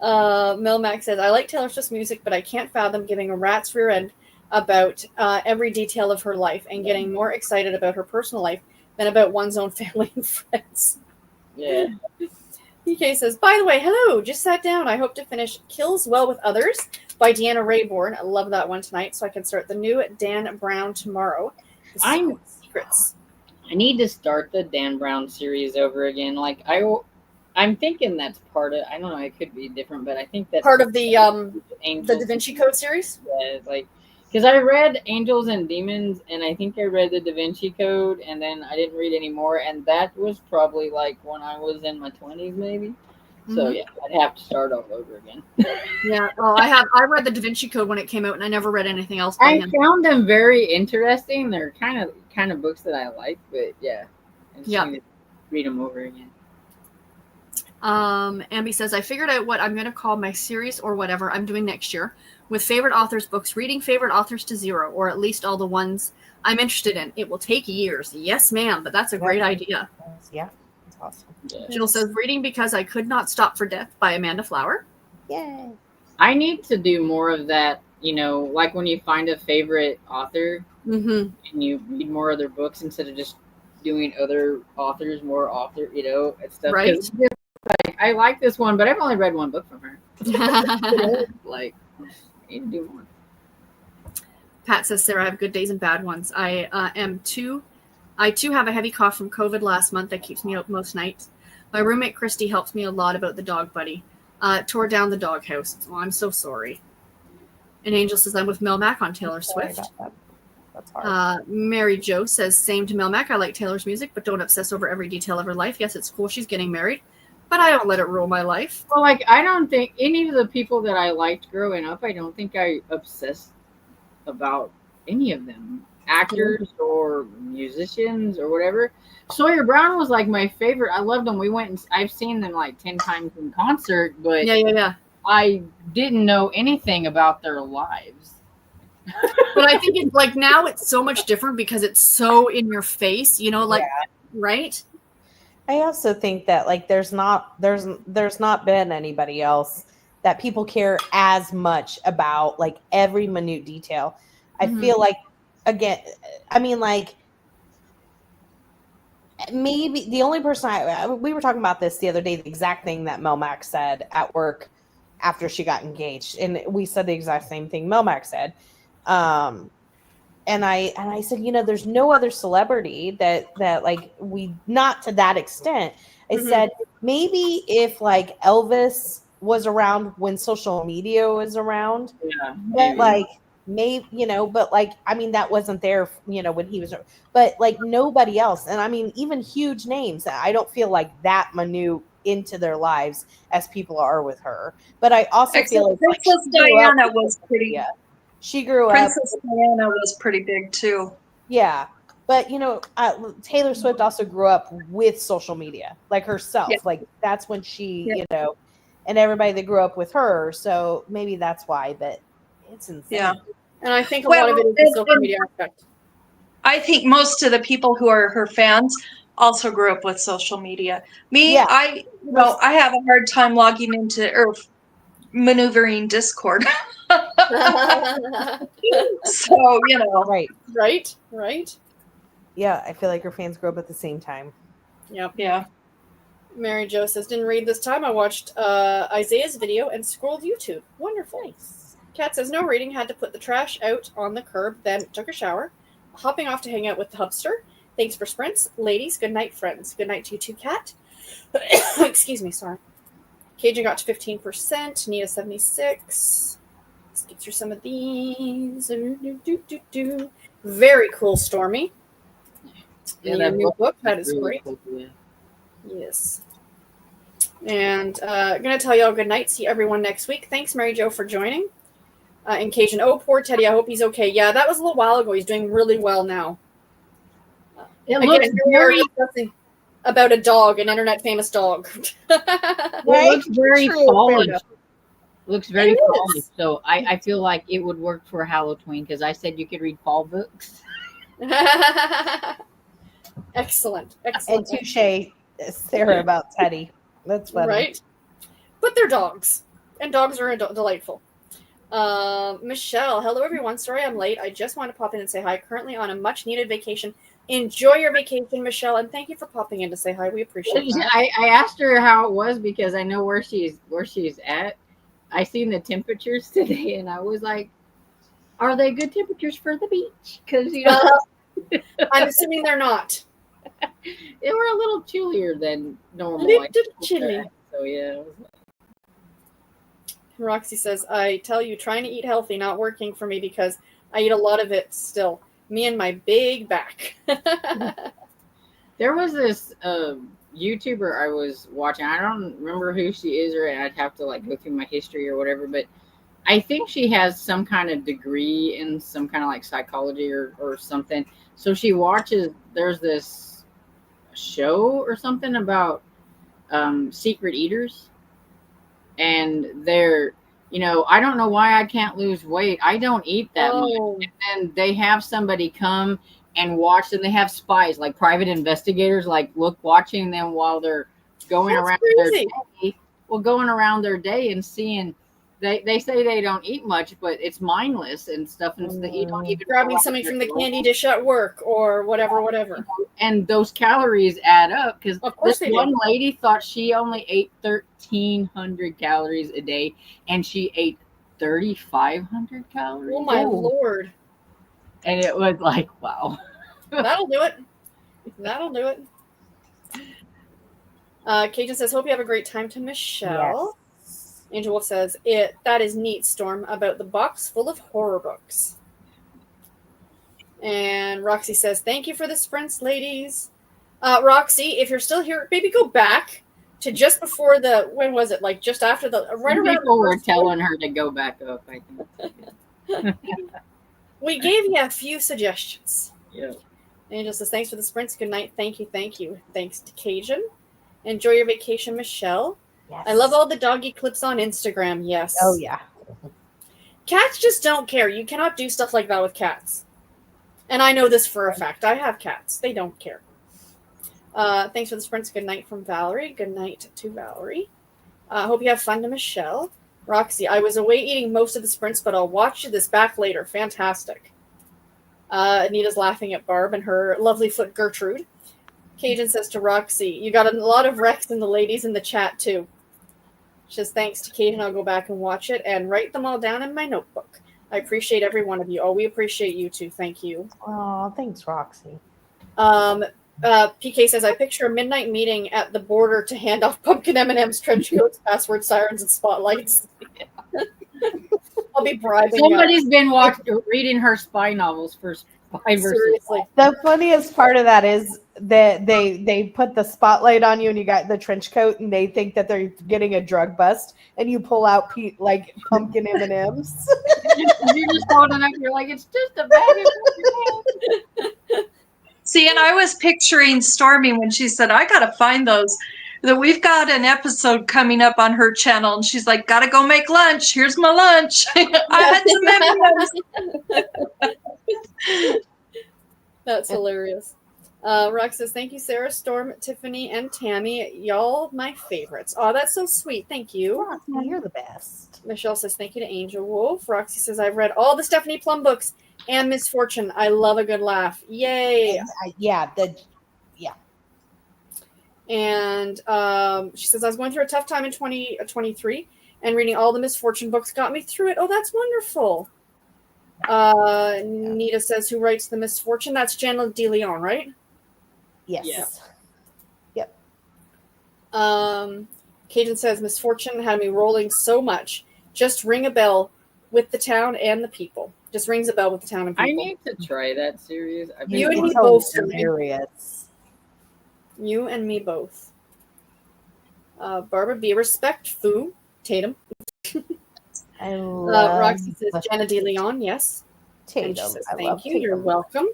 Milmac says, I like Taylor Swift's music, but I can't fathom giving a rat's rear end about every detail of her life and getting more excited about her personal life than about one's own family and friends. Yeah. PK says, by the way, hello, just sat down. I hope to finish Kills Well with Others by Deanna Raybourn. I love that one tonight, so I can start the new Dan Brown tomorrow. Secrets. I need to start the Dan Brown series over again. Like I'm thinking that's part of. I don't know. It could be different, but I think that's part of the Angels. Da Vinci Code series. Yeah, like because I read Angels and Demons, and I think I read the Da Vinci Code, and then I didn't read any more, and that was probably like when I was in my 20s, maybe. So yeah, I'd have to start all over again. Yeah, well, I read the Da Vinci Code when it came out, and I never read anything else by him. Found them very interesting. They're kind of books that I like, but yeah, I just need to read them over again. Ambi says, I figured out what I'm going to call my series or whatever I'm doing next year with favorite authors books, reading favorite authors to 0, or at least all the ones I'm interested in. It will take years. Yes, ma'am, but that's a great idea. Yeah, that's awesome. Yeah. Jill says, reading Because I Could Not Stop for Death by Amanda Flower. Yay. I need to do more of that, like when you find a favorite author and you read more of their books instead of just doing other authors, and stuff. Right. Like, I like this one, but I've only read one book from her. Like, I need to do more. Pat says, Sarah, I have good days and bad ones. I too have a heavy cough from COVID last month that keeps me out most nights. My roommate Christy helped me a lot about the dog buddy. Tore down the doghouse. Oh, I'm so sorry. And Angel says, I'm with Melmac on Taylor Swift. That's hard. Mary Jo says, same to Melmac. I like Taylor's music, but don't obsess over every detail of her life. Yes, it's cool she's getting married, but I don't let it rule my life. Well, like, I don't think any of the people that I liked growing up, I don't think I obsessed about any of them actors or musicians or whatever. Sawyer Brown was like my favorite. I loved them. I've seen them like 10 times in concert, but Yeah. I didn't know anything about their lives. But I think it's like now it's so much different because it's so in your face, like, right? I also think that like there's not been anybody else that people care as much about, like every minute detail. I feel like, again, I mean, like, maybe the only person we were talking about this the other day, the exact thing that Mel Max said at work after she got engaged, and we said the exact same thing Mel Max said. And I said, there's no other celebrity that like, we, not to that extent. I said, maybe if like Elvis was around when social media was around, but like maybe, but like, I mean, that wasn't there, when he was, but like nobody else. And I mean, even huge names, I don't feel like that minute into their lives as people are with her. But I also feel like Princess Diana was pretty. Yeah. She grew Princess up. Diana was pretty big too. Yeah. But, Taylor Swift also grew up with social media, like herself. Yeah. Like that's when she, and everybody that grew up with her. So maybe that's why, but it's insane. Yeah. And I think a lot of it is the social media aspect. I think most of the people who are her fans also grew up with social media. I have a hard time logging into or maneuvering Discord. So, Right. Yeah, I feel like her fans grow up at the same time. Yep. Yeah. Mary Jo says, didn't read this time. I watched Isaiah's video and scrolled YouTube. Wonderful. Nice. Kat says, no reading. Had to put the trash out on the curb, then took a shower. Hopping off to hang out with the hubster. Thanks for sprints. Ladies, good night, friends. Good night to you too, Kat. Excuse me, sorry. Cajun got to 15%. Nita 76. Let's get through some of these. Very cool, Stormy. Yeah, new book. That is great. Cool, yeah. Yes. And I'm going to tell y'all good night. See everyone next week. Thanks, Mary Jo, for joining. And Cajun, oh, poor Teddy. I hope he's okay. Yeah, that was a little while ago. He's doing really well now. It looks very about a dog, an internet famous dog. It looks very polished. Looks very polished. So I feel like it would work for Halloween because I said you could read fall books. Excellent. And touche, Sarah, about Teddy. That's funny. Right? But they're dogs. And dogs are delightful. Michelle, hello everyone. Sorry I'm late. I just want to pop in and say hi. Currently on a much needed vacation. Enjoy your vacation, Michelle, and thank you for popping in to say hi. We appreciate it. I asked her how it was because I know where she's at. I seen the temperatures today, and I was like, "Are they good temperatures for the beach?" Because I'm assuming they're not. They were a little chillier than normal. A little chilly. So yeah. Roxy says, I tell you, trying to eat healthy not working for me because I eat a lot of it still. Me and my big back. There was this YouTuber I was watching. I don't remember who she is, or I'd have to like go through my history or whatever. But I think she has some kind of degree in some kind of like psychology or something. So she watches. There's this show or something about secret eaters, and they're. I don't know why I can't lose weight. I don't eat that much. And they have somebody come and watch, and they have spies, like private investigators, like watching them while they're going around their day. Well, going around their day and seeing, they say they don't eat much, but it's mindless and stuff. And you don't even grabbing something from the candy dish at work or whatever. And those calories add up because this one lady thought she only ate 1,300 calories a day, and she ate 3,500 calories. Oh my Lord! And it was like, wow. That'll do it. Cajun says, hope you have a great time to Michelle. Yes. Angel Wolf says, that is neat, Storm, about the box full of horror books. And Roxy says, thank you for the sprints, ladies. Roxy, if you're still here, maybe go back to just before when was it? Like just after right around. People were telling her to go back up, I think. We gave you a few suggestions. Yeah. Angel says, thanks for the sprints. Good night. Thank you. Thank you. Thanks to Cajun. Enjoy your vacation, Michelle. Yes. I love all the doggy clips on Instagram. Yes. Oh, yeah. Cats just don't care. You cannot do stuff like that with cats. And I know this for a fact. I have cats. They don't care. Thanks for the sprints. Good night from Valerie. Good night to Valerie. Hope you have fun to Michelle. Roxy, I was away eating most of the sprints, but I'll watch this back later. Fantastic. Anita's laughing at Barb and her lovely foot Gertrude. Cajun says to Roxy, you got a lot of Rex and the ladies in the chat too. She says, thanks to Cajun, I'll go back and watch it and write them all down in my notebook. I appreciate every one of you. Oh, we appreciate you too. Thank you. Oh, thanks, Roxy. PK says, I picture a midnight meeting at the border to hand off pumpkin M&Ms, trench coats, password sirens, and spotlights. I'll be bribing. Somebody's been reading her spy novels for 5 or 6. The funniest part of that is that they put the spotlight on you and you got the trench coat and they think that they're getting a drug bust and you pull out like pumpkin M&Ms. You're just holding up. You're like, it's just a bag of M&Ms. See, and I was picturing Stormy when she said, I got to find those. That we've got an episode coming up on her channel, and she's like, "Gotta go make lunch. Here's my lunch. I had some M&Ms." That's hilarious. Rox says, "Thank you, Sarah, Storm, Tiffany, and Tammy. Y'all, my favorites." Oh, that's so sweet. Thank you. Roxy, you're the best. Michelle says, "Thank you to Angel Wolf." Roxy says, "I've read all the Stephanie Plum books and Misfortune. I love a good laugh. Yay!" Yeah. And she says, I was going through a tough time in 2023, and reading all the Misfortune books got me through it. Oh, that's wonderful. Nita says, who writes the Misfortune? That's Jenna De Leon, right? Yes. Yeah. Yep. Cajun says, Misfortune had me rolling so much. Just ring a bell with the town and the people. Just rings a bell with the town and people. I need to try that series. You and me both. Hilarious. You and me both. Barbara B. Respect Foo Tatum. I love Roxy says Jenna De Leon, yes. Tatum. And she says, I thank love you. Tatum. You're welcome.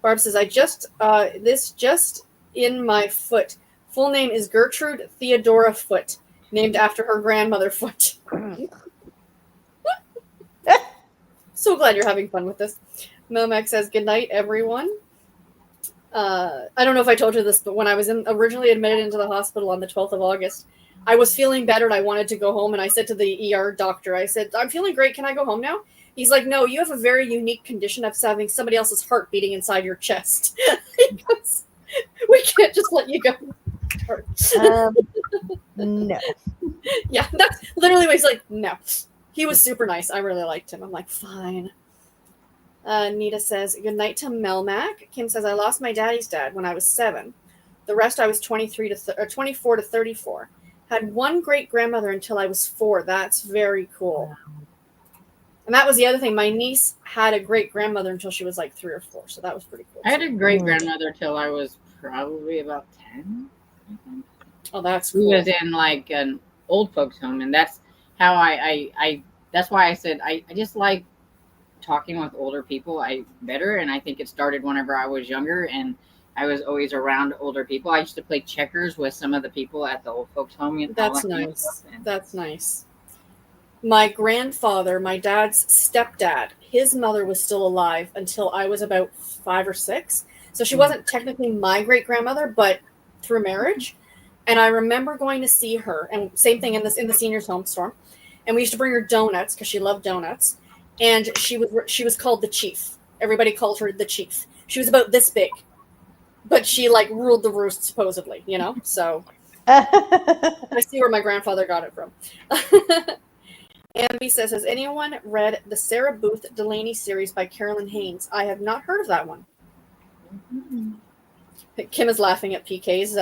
Barb says, this just in my foot. Full name is Gertrude Theodora Foote, named after her grandmother Foote. So glad you're having fun with this. Melmac says, good night, everyone. I don't know if I told you this, but when I was originally admitted into the hospital on the 12th of August, I was feeling better and I wanted to go home. And I said to the ER doctor, I said, I'm feeling great. Can I go home now? He's like, no, you have a very unique condition of having somebody else's heart beating inside your chest. Goes, we can't just let you go. No. Yeah, that's literally what he's like, no. He was super nice. I really liked him. I'm like, fine. Nita says, good night to Melmac. Kim says, I lost my daddy's dad when I was 7. The rest I was 24 to 34. Had one great-grandmother until I was 4. That's very cool. And that was the other thing. My niece had a great-grandmother until she was like 3 or 4. So that was pretty cool. I had a great-grandmother till I was probably about 10, I think. Oh, that's cool. She was in like an old folks home. And that's how that's why I said I just like talking with older people better, and I think it started whenever I was younger and I was always around older people. I used to play checkers with some of the people at the old folks home. That's nice. That's nice. My grandfather, my dad's stepdad, his mother was still alive until I was about 5 or 6. So she wasn't technically my great grandmother, but through marriage. And I remember going to see her, and same thing in the seniors' home, Storm. And we used to bring her donuts because she loved donuts. And she was called the chief. Everybody called her the chief. She was about this big, but she like ruled the roost supposedly, you know. So I see where my grandfather got it from. Amby says, has anyone read the Sarah Booth Delaney series by Carolyn Haynes? I have not heard of that one. Mm-hmm. Kim is laughing at PK's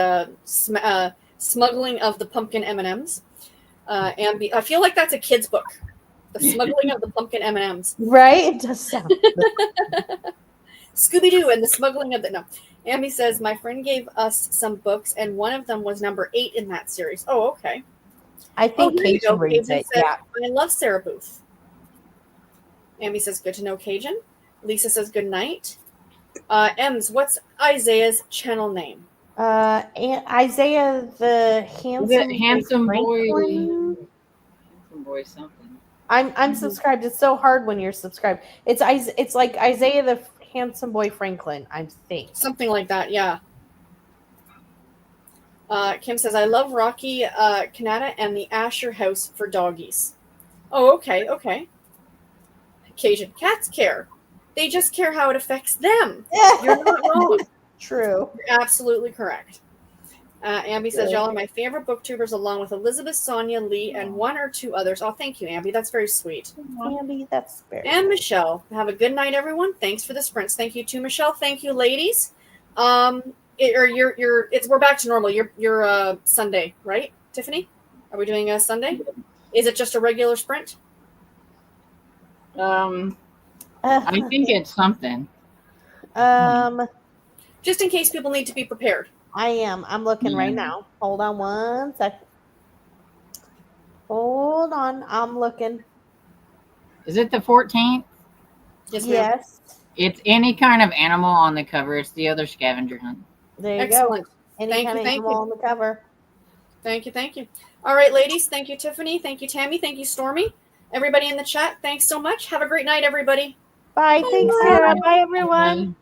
smuggling of the pumpkin M&Ms. Amby, I feel like that's a kid's book. The smuggling of the pumpkin M&Ms. Right? It does sound. Scooby-Doo and the smuggling of the... No. Amby says, my friend gave us some books, and one of them was number 8 in that series. Oh, okay. I think Cajun reads it, said, I love Sarah Booth. Amby says, good to know, Cajun. Lisa says good night. Ems, what's Isaiah's channel name? Isaiah the Handsome boy. Franklin? Handsome boy something. I'm subscribed. It's so hard when you're subscribed. It's like Isaiah the Handsome Boy Franklin, I think. Something like that, yeah. Kim says, I love Rocky Kanata and the Asher House for doggies. Oh, okay, okay. Cajun cats care. They just care how it affects them. You're not wrong. True. You're absolutely correct. Ambi says, y'all are my favorite booktubers along with Elizabeth, Sonia, Lee, and one or two others. Oh, thank you, Ambi. That's very sweet. Ambi, that's very And Michelle. Have a good night, everyone. Thanks for the sprints. Thank you to Michelle. Thank you, ladies. We're back to normal. You're Sunday, right, Tiffany? Are we doing a Sunday? Is it just a regular sprint? I think it's something. Just in case people need to be prepared. I am. I'm looking right now. Hold on one second. Hold on. I'm looking. Is it the 14th? Yes. It's any kind of animal on the cover. It's the other scavenger hunt. There you Excellent. go. Any kind of animal on the cover. Thank you, thank you. All right, ladies. Thank you, Tiffany. Thank you, Tammy. Thank you, Stormy. Everybody in the chat, thanks so much. Have a great night, everybody. Bye. Thanks, Sarah. Bye, everyone. Bye.